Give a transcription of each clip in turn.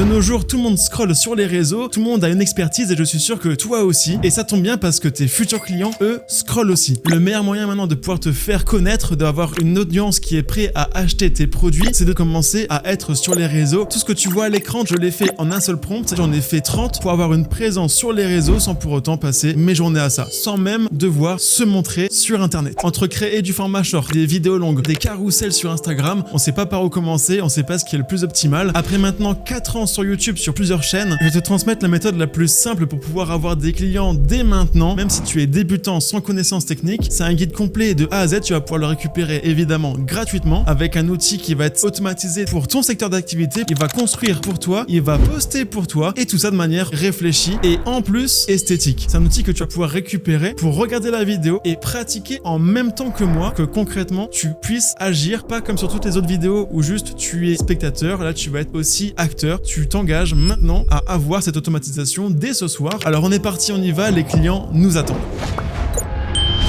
De nos jours, tout le monde scrolle sur les réseaux, tout le monde a une expertise et je suis sûr que toi aussi. Et ça tombe bien parce que tes futurs clients, eux, scrollent aussi. Le meilleur moyen maintenant de pouvoir te faire connaître, d'avoir une audience qui est prête à acheter tes produits, c'est de commencer à être sur les réseaux. Tout ce que tu vois à l'écran, je l'ai fait en un seul prompt. J'en ai fait 30 pour avoir une présence sur les réseaux sans pour autant passer mes journées à ça, sans même devoir se montrer sur internet. Entre créer du format short, des vidéos longues, des carousels sur Instagram, on sait pas par où commencer, on sait pas ce qui est le plus optimal. Après maintenant 4 ans sur YouTube, sur plusieurs chaînes, je vais te transmettre la méthode la plus simple pour pouvoir avoir des clients dès maintenant, même si tu es débutant sans connaissance technique. C'est un guide complet de A à Z, tu vas pouvoir le récupérer évidemment gratuitement avec un outil qui va être automatisé pour ton secteur d'activité, il va construire pour toi, il va poster pour toi et tout ça de manière réfléchie et en plus esthétique. C'est un outil que tu vas pouvoir récupérer pour regarder la vidéo et pratiquer en même temps que moi, que concrètement tu puisses agir, pas comme sur toutes les autres vidéos où juste tu es spectateur. Là tu vas être aussi acteur, tu t'engages maintenant à avoir cette automatisation dès ce soir. Alors on est parti, on y va, les clients nous attendent.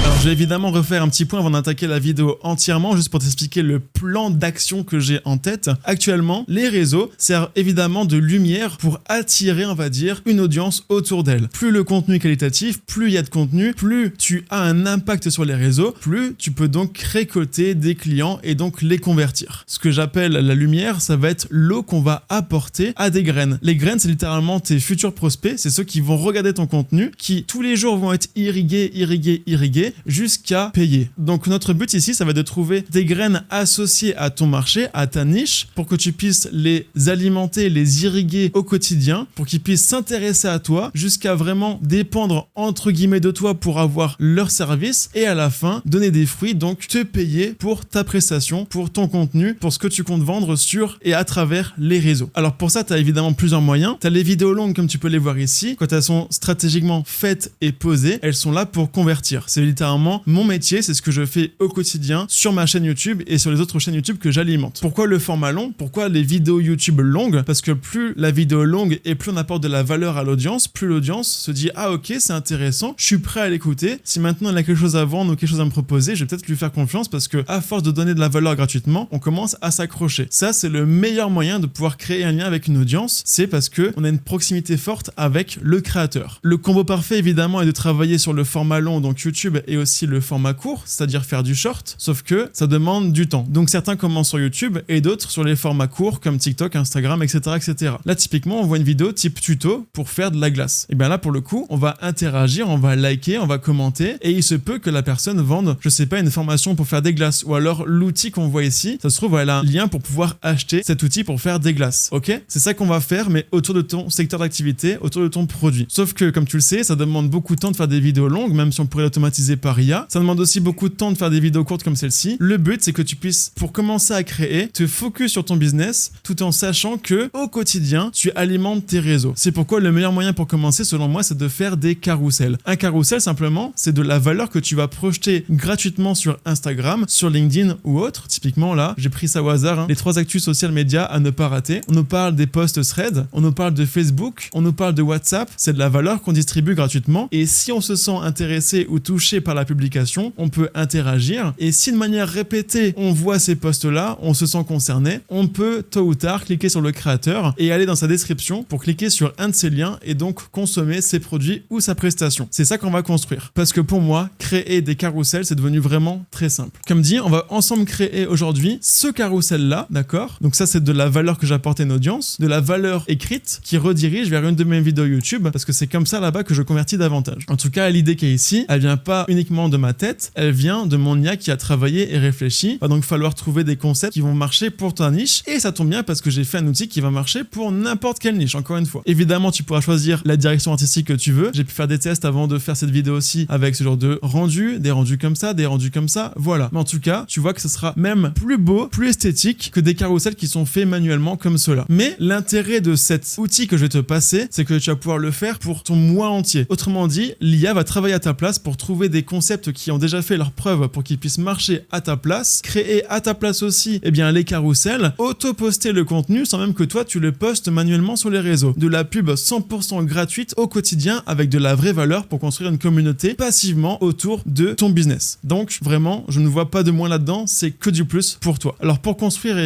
Alors je vais évidemment refaire un petit point avant d'attaquer la vidéo entièrement, juste pour t'expliquer le plan d'action que j'ai en tête. Actuellement, les réseaux servent évidemment de lumière pour attirer, on va dire, une audience autour d'elle. Plus le contenu est qualitatif, plus il y a de contenu, plus tu as un impact sur les réseaux, plus tu peux donc récolter des clients et donc les convertir. Ce que j'appelle la lumière, ça va être l'eau qu'on va apporter à des graines. Les graines, c'est littéralement tes futurs prospects, c'est ceux qui vont regarder ton contenu, qui tous les jours vont être irrigués jusqu'à payer. Donc notre but ici, ça va être de trouver des graines associées à ton marché, à ta niche, pour que tu puisses les alimenter, les irriguer au quotidien, pour qu'ils puissent s'intéresser à toi, jusqu'à vraiment dépendre entre guillemets de toi pour avoir leur service et à la fin donner des fruits, donc te payer pour ta prestation, pour ton contenu, pour ce que tu comptes vendre sur et à travers les réseaux. Alors pour ça, tu as évidemment plusieurs moyens. Tu as les vidéos longues comme tu peux les voir ici. Quand elles sont stratégiquement faites et posées, elles sont là pour convertir. C'est littéralement mon métier, c'est ce que je fais au quotidien sur ma chaîne YouTube et sur les autres chaînes YouTube que j'alimente. Pourquoi le format long? Pourquoi les vidéos YouTube longues? Parce que plus la vidéo longue et plus on apporte de la valeur à l'audience, plus l'audience se dit « Ah ok, c'est intéressant, je suis prêt à l'écouter. Si maintenant il a quelque chose à vendre ou quelque chose à me proposer, je vais peut-être lui faire confiance parce que à force de donner de la valeur gratuitement, on commence à s'accrocher. » Ça, c'est le meilleur moyen de pouvoir créer un lien avec une audience, c'est parce que on a une proximité forte avec le créateur. Le combo parfait évidemment est de travailler sur le format long, donc YouTube, et aussi le format court, c'est-à-dire faire du short, sauf que ça demande du temps. Donc certains commencent sur YouTube et d'autres sur les formats courts comme TikTok, Instagram, etc., etc. Là typiquement on voit une vidéo type tuto pour faire de la glace. Et bien là pour le coup on va interagir, on va liker, on va commenter et il se peut que la personne vende, je sais pas, une formation pour faire des glaces ou alors l'outil qu'on voit ici, ça se trouve elle a un lien pour pouvoir acheter cet outil pour faire des glaces. Ok, c'est ça qu'on va faire mais autour de ton secteur d'activité, autour de ton produit. Sauf que comme tu le sais, ça demande beaucoup de temps de faire des vidéos longues, même si on pourrait l'automatiser par IA. Ça demande aussi beaucoup de temps de faire des vidéos courtes comme celle-ci. Le but, c'est que tu puisses, pour commencer à créer, te focus sur ton business tout en sachant que au quotidien, tu alimentes tes réseaux. C'est pourquoi le meilleur moyen pour commencer, selon moi, c'est de faire des carousels. Un carrousel, simplement, c'est de la valeur que tu vas projeter gratuitement sur Instagram, sur LinkedIn ou autre. Typiquement, là, j'ai pris ça au hasard, les 3 actus social médias à ne pas rater. On nous parle des posts threads, on nous parle de Facebook, on nous parle de WhatsApp. C'est de la valeur qu'on distribue gratuitement. Et si on se sent intéressé ou touché par la publication, on peut interagir. Et si de manière répétée, on voit ces posts-là, on se sent concerné, on peut tôt ou tard cliquer sur le créateur et aller dans sa description pour cliquer sur un de ses liens et donc consommer ses produits ou sa prestation. C'est ça qu'on va construire. Parce que pour moi, créer des carousels, c'est devenu vraiment très simple. Comme dit, on va ensemble créer aujourd'hui ce carrousel-là, d'accord? Donc ça, c'est de la valeur que j'apporte à une audience, de la valeur écrite qui redirige vers une de mes vidéos YouTube parce que c'est comme ça là-bas que je convertis davantage. En tout cas, l'idée qui est ici, elle vient pas uniquement de ma tête, elle vient de mon IA qui a travaillé et réfléchi. Il va donc falloir trouver des concepts qui vont marcher pour ta niche et ça tombe bien parce que j'ai fait un outil qui va marcher pour n'importe quelle niche, encore une fois. Évidemment, tu pourras choisir la direction artistique que tu veux. J'ai pu faire des tests avant de faire cette vidéo aussi avec ce genre de rendu, des rendus comme ça, des rendus comme ça, voilà. Mais en tout cas, tu vois que ce sera même plus beau, plus esthétique que des carousels qui sont faits manuellement comme cela. Mais l'intérêt de cet outil que je vais te passer, c'est que tu vas pouvoir le faire pour ton mois entier. Autrement dit, l'IA va travailler à ta place pour trouver des concepts concepts qui ont déjà fait leurs preuves pour qu'ils puissent marcher à ta place, créer à ta place aussi les carousels, auto-poster le contenu sans même que toi tu le postes manuellement sur les réseaux. De la pub 100% gratuite au quotidien avec de la vraie valeur pour construire une communauté passivement autour de ton business. Donc vraiment, je ne vois pas de moins là-dedans, c'est que du plus pour toi. Alors pour construire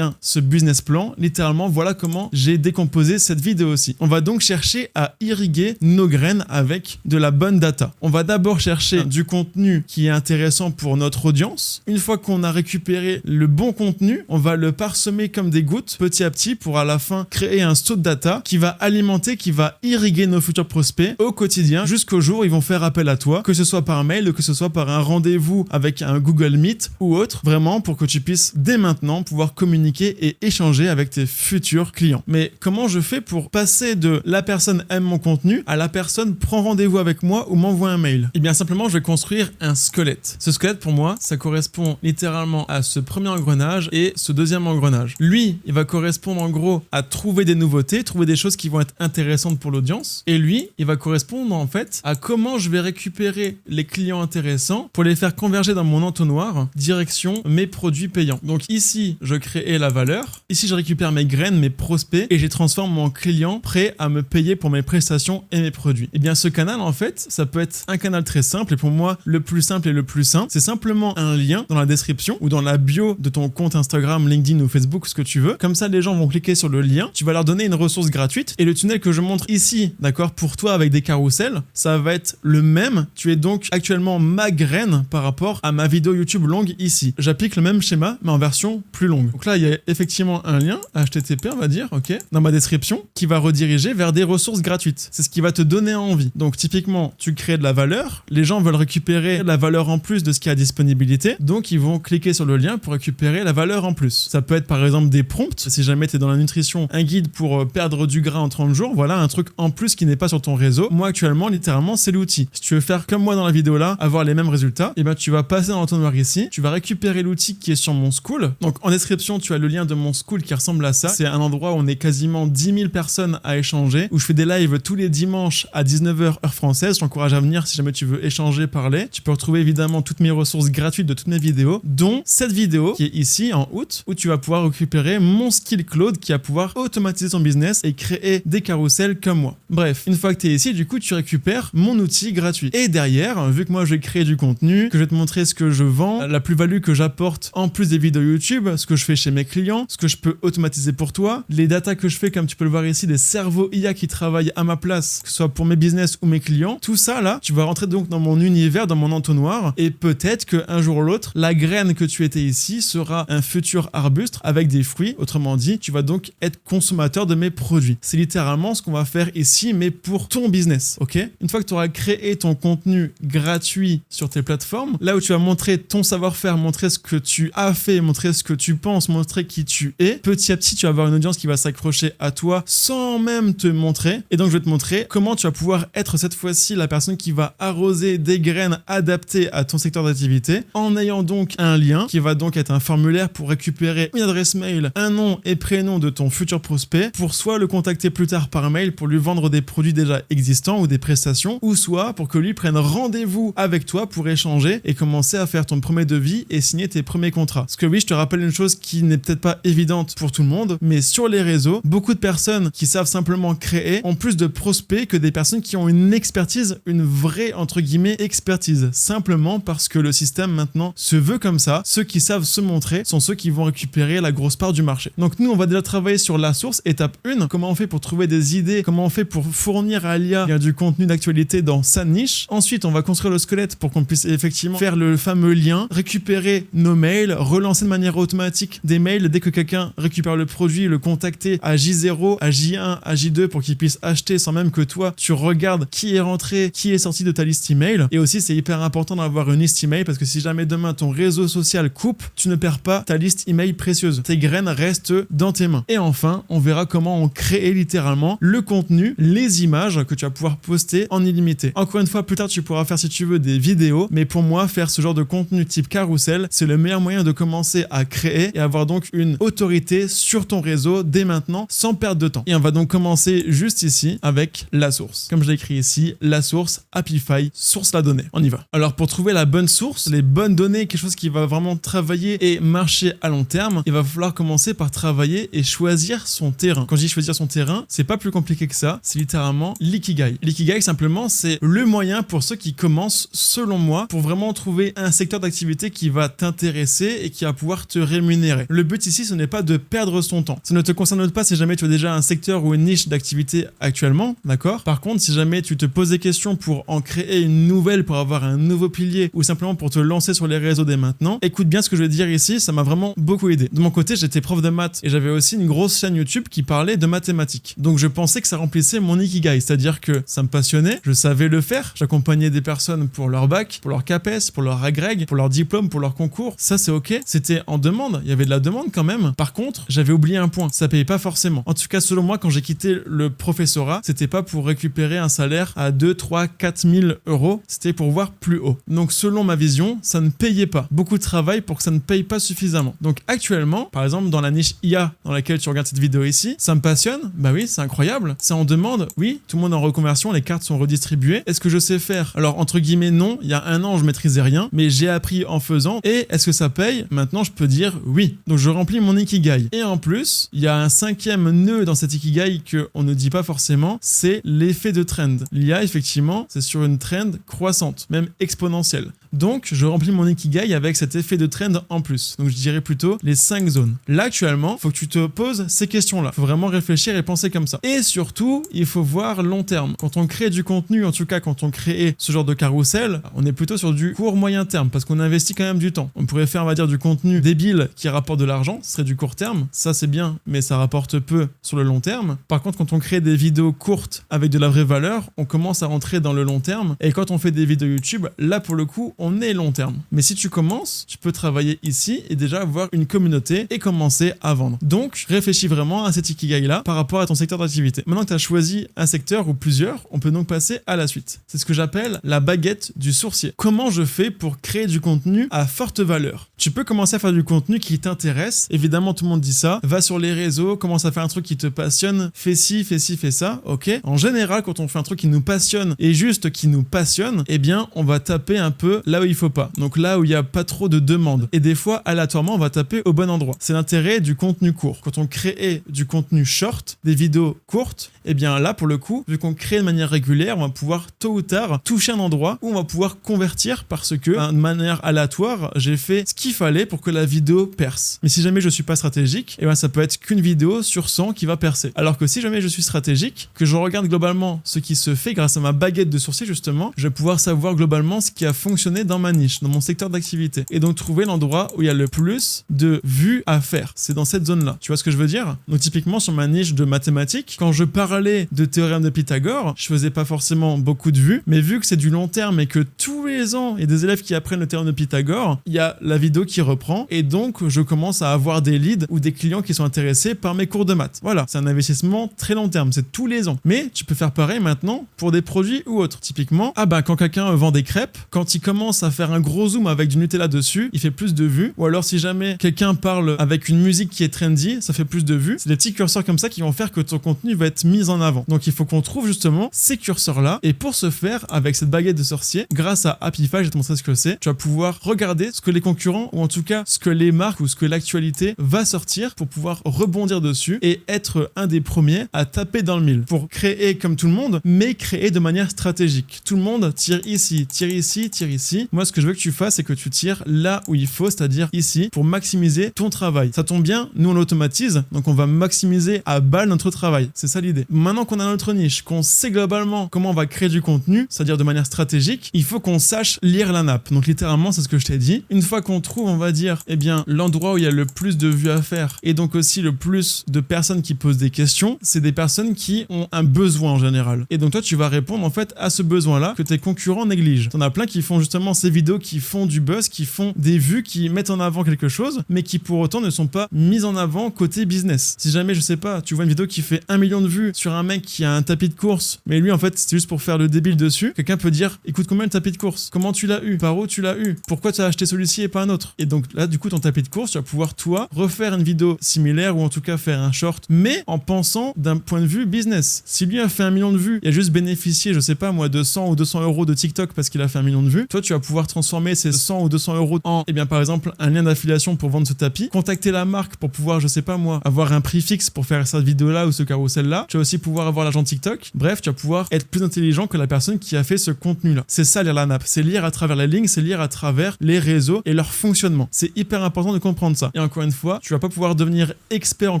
ce business plan, littéralement voilà comment j'ai décomposé cette vidéo aussi. On va donc chercher à irriguer nos graines avec de la bonne data. On va d'abord chercher du contenu qui est intéressant pour notre audience. Une fois qu'on a récupéré le bon contenu, on va le parsemer comme des gouttes petit à petit pour à la fin créer un stock data qui va alimenter, qui va irriguer nos futurs prospects au quotidien jusqu'au jour où ils vont faire appel à toi, que ce soit par mail ou que ce soit par un rendez-vous avec un Google Meet ou autre, vraiment pour que tu puisses dès maintenant pouvoir communiquer et échanger avec tes futurs clients. Mais comment je fais pour passer de la personne aime mon contenu à la personne prend rendez-vous avec moi ou m'envoie un mail? Et bien simplement, je vais construire un squelette. Ce squelette pour moi, ça correspond littéralement à ce premier engrenage et ce deuxième engrenage. Lui, il va correspondre en gros à trouver des nouveautés, trouver des choses qui vont être intéressantes pour l'audience. Et lui, il va correspondre en fait à comment je vais récupérer les clients intéressants pour les faire converger dans mon entonnoir direction mes produits payants. Donc ici, je crée la valeur. Ici, je récupère mes graines, mes prospects et je les transforme en clients prêts à me payer pour mes prestations et mes produits. Et bien ce canal en fait, ça peut être un canal très simple et pour moi, le plus simple et le plus sain, c'est simplement un lien dans la description ou dans la bio de ton compte Instagram, LinkedIn ou Facebook, ce que tu veux. Comme ça, les gens vont cliquer sur le lien, tu vas leur donner une ressource gratuite et le tunnel que je montre ici, d'accord, pour toi avec des carousels, ça va être le même. Tu es donc actuellement ma graine par rapport à ma vidéo YouTube longue ici. J'applique le même schéma, mais en version plus longue. Donc là, il y a effectivement un lien, HTTP, on va dire, ok, dans ma description, qui va rediriger vers des ressources gratuites. C'est ce qui va te donner envie. Donc typiquement, tu crées de la valeur, les gens veulent récupérer la valeur en plus de ce qui est à disponibilité, donc ils vont cliquer sur le lien pour récupérer la valeur en plus. Ça peut être par exemple des prompts, si jamais tu es dans la nutrition, un guide pour perdre du gras en 30 jours, voilà un truc en plus qui n'est pas sur ton réseau. Moi actuellement, littéralement, c'est l'outil. Si tu veux faire comme moi dans la vidéo là, avoir les mêmes résultats, et ben tu vas passer dans l'entonnoir ici, tu vas récupérer l'outil qui est sur mon school. Donc en description, tu as le lien de mon school qui ressemble à ça. C'est un endroit où on est quasiment 10 000 personnes à échanger, où je fais des lives tous les dimanches à 19h heure française. Je t'encourage à venir si jamais tu veux échanger, parler. Tu peux retrouver évidemment toutes mes ressources gratuites de toutes mes vidéos, dont cette vidéo qui est ici en août, où tu vas pouvoir récupérer mon skill Claude qui va pouvoir automatiser ton business et créer des carousels comme moi. Bref, une fois que tu es ici, du coup, tu récupères mon outil gratuit. Et derrière, vu que moi je vais créer du contenu, que je vais te montrer ce que je vends, la plus-value que j'apporte en plus des vidéos YouTube, ce que je fais chez mes clients, ce que je peux automatiser pour toi, les datas que je fais, comme tu peux le voir ici, des cerveaux IA qui travaillent à ma place, que ce soit pour mes business ou mes clients, tout ça là, tu vas rentrer donc dans mon univers, dans mon entonnoir, et peut-être qu'un jour ou l'autre, la graine que tu étais ici sera un futur arbuste avec des fruits. Autrement dit, tu vas donc être consommateur de mes produits. C'est littéralement ce qu'on va faire ici, mais pour ton business, ok? Une fois que tu auras créé ton contenu gratuit sur tes plateformes, là où tu vas montrer ton savoir-faire, montrer ce que tu as fait, montrer ce que tu penses, montrer qui tu es, petit à petit, tu vas avoir une audience qui va s'accrocher à toi sans même te montrer. Et donc, je vais te montrer comment tu vas pouvoir être cette fois-ci la personne qui va arroser des graines adaptées à ton secteur d'activité en ayant donc un lien qui va donc être un formulaire pour récupérer une adresse mail, un nom et prénom de ton futur prospect pour soit le contacter plus tard par mail pour lui vendre des produits déjà existants ou des prestations, ou soit pour que lui prenne rendez-vous avec toi pour échanger et commencer à faire ton premier devis et signer tes premiers contrats. Parce que oui, je te rappelle une chose qui n'est peut-être pas évidente pour tout le monde, mais sur les réseaux, beaucoup de personnes qui savent simplement créer ont plus de prospects que des personnes qui ont une expertise, une vraie entre guillemets expertise, simplement parce que le système maintenant se veut comme ça. Ceux qui savent se montrer sont ceux qui vont récupérer la grosse part du marché. Donc nous, on va déjà travailler sur la source. Étape 1, comment on fait pour trouver des idées, comment on fait pour fournir à l'IA du contenu d'actualité dans sa niche. Ensuite, on va construire le squelette pour qu'on puisse effectivement faire le fameux lien, récupérer nos mails, relancer de manière automatique des mails dès que quelqu'un récupère le produit, le contacter à J0, à J1, à J2 pour qu'il puisse acheter sans même que toi, tu regardes qui est rentré, qui est sorti de ta liste email. Et aussi, c'est hyper important d'avoir une liste email parce que si jamais demain ton réseau social coupe, tu ne perds pas ta liste email précieuse. Tes graines restent dans tes mains. Et enfin, on verra comment on crée littéralement le contenu, les images que tu vas pouvoir poster en illimité. Encore une fois, plus tard, tu pourras faire si tu veux des vidéos, mais pour moi, faire ce genre de contenu type carrousel, c'est le meilleur moyen de commencer à créer et avoir donc une autorité sur ton réseau dès maintenant sans perdre de temps. Et on va donc commencer juste ici avec la source. Comme je l'ai écrit ici, la source, Happify, source la donnée. On on y va. Alors pour trouver la bonne source, les bonnes données, quelque chose qui va vraiment travailler et marcher à long terme, il va falloir commencer par travailler et choisir son terrain. Quand je dis choisir son terrain, c'est pas plus compliqué que ça, c'est littéralement l'ikigai. L'ikigai simplement, c'est le moyen pour ceux qui commencent, selon moi, pour vraiment trouver un secteur d'activité qui va t'intéresser et qui va pouvoir te rémunérer. Le but ici, ce n'est pas de perdre son temps. Ça ne te concerne pas si jamais tu as déjà un secteur ou une niche d'activité actuellement, d'accord? Par contre, si jamais tu te poses des questions pour en créer une nouvelle, pour avoir un nouveau pilier ou simplement pour te lancer sur les réseaux dès maintenant, écoute bien ce que je vais te dire ici, ça m'a vraiment beaucoup aidé. De mon côté, j'étais prof de maths et j'avais aussi une grosse chaîne YouTube qui parlait de mathématiques. Donc je pensais que ça remplissait mon ikigai, c'est-à-dire que ça me passionnait, je savais le faire, j'accompagnais des personnes pour leur bac, pour leur CAPES, pour leur agrég, pour leur diplôme, pour leur concours, ça c'est ok, c'était en demande, il y avait de la demande quand même. Par contre, j'avais oublié un point, ça payait pas forcément. En tout cas, selon moi, quand j'ai quitté le professorat, c'était pas pour récupérer un salaire à 2, 3, 4 000 euros, c'était pour voir plus haut. Donc selon ma vision, ça ne payait pas. Beaucoup de travail pour que ça ne paye pas suffisamment. Donc actuellement, par exemple, dans la niche IA dans laquelle tu regardes cette vidéo ici, ça me passionne? Bah oui, c'est incroyable. C'est en demande? Oui, tout le monde est en reconversion, les cartes sont redistribuées. Est-ce que je sais faire? Alors entre guillemets non, il y a un an je maîtrisais rien, mais j'ai appris en faisant. Et est-ce que ça paye? Maintenant je peux dire oui. Donc je remplis mon ikigai. Et en plus, il y a un cinquième nœud dans cet ikigai qu'on ne dit pas forcément, c'est l'effet de trend. L'IA effectivement, c'est sur une trend croissante, même exponentielle. Donc, je remplis mon ikigai avec cet effet de trend en plus. Donc, je dirais plutôt les 5 zones. Là, actuellement, il faut que tu te poses ces questions-là. Il faut vraiment réfléchir et penser comme ça. Et surtout, il faut voir long terme. Quand on crée du contenu, en tout cas, quand on crée ce genre de carrousel, on est plutôt sur du court moyen terme parce qu'on investit quand même du temps. On pourrait faire, on va dire, du contenu débile qui rapporte de l'argent. Ce serait du court terme. Ça, c'est bien, mais ça rapporte peu sur le long terme. Par contre, quand on crée des vidéos courtes avec de la vraie valeur, on commence à rentrer dans le long terme. Et quand on fait des vidéos YouTube, là, pour le coup, on est long terme. Mais si tu commences, tu peux travailler ici et déjà avoir une communauté et commencer à vendre. Donc, réfléchis vraiment à cet ikigai-là par rapport à ton secteur d'activité. Maintenant que tu as choisi un secteur ou plusieurs, on peut donc passer à la suite. C'est ce que j'appelle la baguette du sourcier. Comment je fais pour créer du contenu à forte valeur? Tu peux commencer à faire du contenu qui t'intéresse. Évidemment, tout le monde dit ça. Va sur les réseaux, commence à faire un truc qui te passionne. Fais ci, fais ci, fais ça. Ok. En général, quand on fait un truc qui nous passionne et juste qui nous passionne, eh bien, on va taper un peu là où il faut pas. Donc là où il n'y a pas trop de demandes. Et des fois, aléatoirement, on va taper au bon endroit. C'est l'intérêt du contenu court. Quand on crée du contenu short, des vidéos courtes, eh bien là, pour le coup, vu qu'on crée de manière régulière, on va pouvoir tôt ou tard toucher un endroit où on va pouvoir convertir parce que, de manière aléatoire, j'ai fait ce qu'il fallait pour que la vidéo perce. Mais si jamais je suis pas stratégique, eh bien ça peut être qu'une vidéo sur 100 qui va percer. Alors que si jamais je suis stratégique, que je regarde globalement ce qui se fait grâce à ma baguette de sourcier justement, je vais pouvoir savoir globalement ce qui a fonctionné dans ma niche, dans mon secteur d'activité. Et donc trouver l'endroit où il y a le plus de vues à faire. C'est dans cette zone-là. Tu vois ce que je veux dire? Donc typiquement sur ma niche de mathématiques, quand je parlais de théorème de Pythagore, je faisais pas forcément beaucoup de vues, mais vu que c'est du long terme et que tous les ans, il y a des élèves qui apprennent le théorème de Pythagore, il y a la vidéo qui reprend et donc je commence à avoir des leads ou des clients qui sont intéressés par mes cours de maths. Voilà, c'est un investissement très long terme, c'est tous les ans. Mais tu peux faire pareil maintenant pour des produits ou autres. Typiquement, quand quelqu'un vend des crêpes, quand il commence à faire un gros zoom avec du Nutella dessus, il fait plus de vues. Ou alors si jamais quelqu'un parle avec une musique qui est trendy, ça fait plus de vues. C'est des petits curseurs comme ça qui vont faire que ton contenu va être mis en avant. Donc il faut qu'on trouve justement ces curseurs-là. Et pour ce faire, avec cette baguette de sorcier, grâce à Happify, je vais te montrer ce que c'est, tu vas pouvoir regarder ce que les concurrents, ou en tout cas ce que les marques ou ce que l'actualité va sortir pour pouvoir rebondir dessus et être un des premiers à taper dans le mille. Pour créer comme tout le monde, mais créer de manière stratégique. Tout le monde tire ici, tire ici, tire ici. Moi, ce que je veux que tu fasses, c'est que tu tires là où il faut, c'est-à-dire ici, pour maximiser ton travail. Ça tombe bien, nous on l'automatise, donc on va maximiser à balle notre travail. C'est ça l'idée. Maintenant qu'on a notre niche, qu'on sait globalement comment on va créer du contenu, c'est-à-dire de manière stratégique, il faut qu'on sache lire la nappe. Donc littéralement, c'est ce que je t'ai dit. Une fois qu'on trouve, on va dire, eh bien, l'endroit où il y a le plus de vues à faire et donc aussi le plus de personnes qui posent des questions, c'est des personnes qui ont un besoin en général. Et donc toi, tu vas répondre en fait à ce besoin-là que tes concurrents négligent. T'en as plein qui font justement vraiment ces vidéos qui font du buzz, qui font des vues, qui mettent en avant quelque chose, mais qui pour autant ne sont pas mises en avant côté business. Si jamais, je sais pas, tu vois une vidéo qui fait 1 million de vues sur un mec qui a un tapis de course, mais lui en fait c'est juste pour faire le débile dessus, quelqu'un peut dire écoute, combien le tapis de course? Comment tu l'as eu? Par où tu l'as eu? Pourquoi tu as acheté celui-ci et pas un autre? Et donc là, du coup, ton tapis de course, tu vas pouvoir toi refaire une vidéo similaire ou en tout cas faire un short, mais en pensant d'un point de vue business. Si lui a fait 1 million de vues, il a juste bénéficié, je sais pas moi, de 100 ou 200 euros de TikTok parce qu'il a fait 1 million de vues, toi tu vas pouvoir transformer ces 100 ou 200 euros en, eh bien par exemple, un lien d'affiliation pour vendre ce tapis, contacter la marque pour pouvoir, je sais pas moi, avoir un prix fixe pour faire cette vidéo-là ou ce carrousel-là. Tu vas aussi pouvoir avoir l'argent TikTok. Bref, tu vas pouvoir être plus intelligent que la personne qui a fait ce contenu-là. C'est ça lire la nappe, c'est lire à travers les lignes, c'est lire à travers les réseaux et leur fonctionnement. C'est hyper important de comprendre ça. Et encore une fois, tu vas pas pouvoir devenir expert en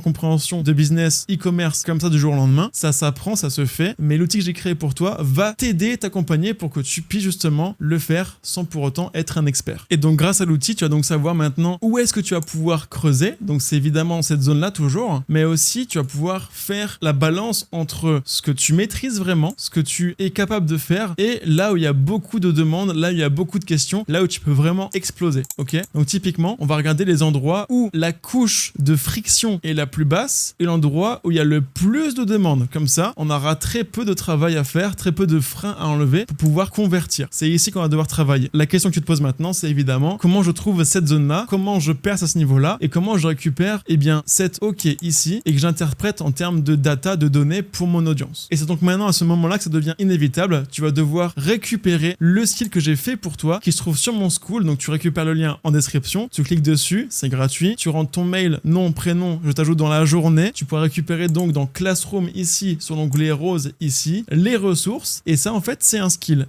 compréhension de business, e-commerce comme ça du jour au lendemain. Ça s'apprend, ça se fait, mais l'outil que j'ai créé pour toi va t'aider, t'accompagner pour que tu puisses justement le faire sans pour autant être un expert. Et donc grâce à l'outil, tu vas donc savoir maintenant où est-ce que tu vas pouvoir creuser. Donc c'est évidemment cette zone-là toujours, mais aussi tu vas pouvoir faire la balance entre ce que tu maîtrises vraiment, ce que tu es capable de faire et là où il y a beaucoup de demandes, là où il y a beaucoup de questions, là où tu peux vraiment exploser. Ok? Donc typiquement, on va regarder les endroits où la couche de friction est la plus basse et l'endroit où il y a le plus de demandes. Comme ça, on aura très peu de travail à faire, très peu de freins à enlever pour pouvoir convertir. C'est ici qu'on va devoir travailler. La question que tu te poses maintenant, c'est évidemment comment je trouve cette zone-là, comment je perce à ce niveau-là et comment je récupère cette OK ici et que j'interprète en termes de data, de données pour mon audience. Et c'est donc maintenant à ce moment-là que ça devient inévitable. Tu vas devoir récupérer le skill que j'ai fait pour toi qui se trouve sur mon school. Donc tu récupères le lien en description, tu cliques dessus, c'est gratuit. Tu rentres ton mail, nom, prénom, je t'ajoute dans la journée. Tu pourras récupérer donc dans Classroom ici, sur l'onglet rose ici, les ressources. Et ça en fait c'est un skill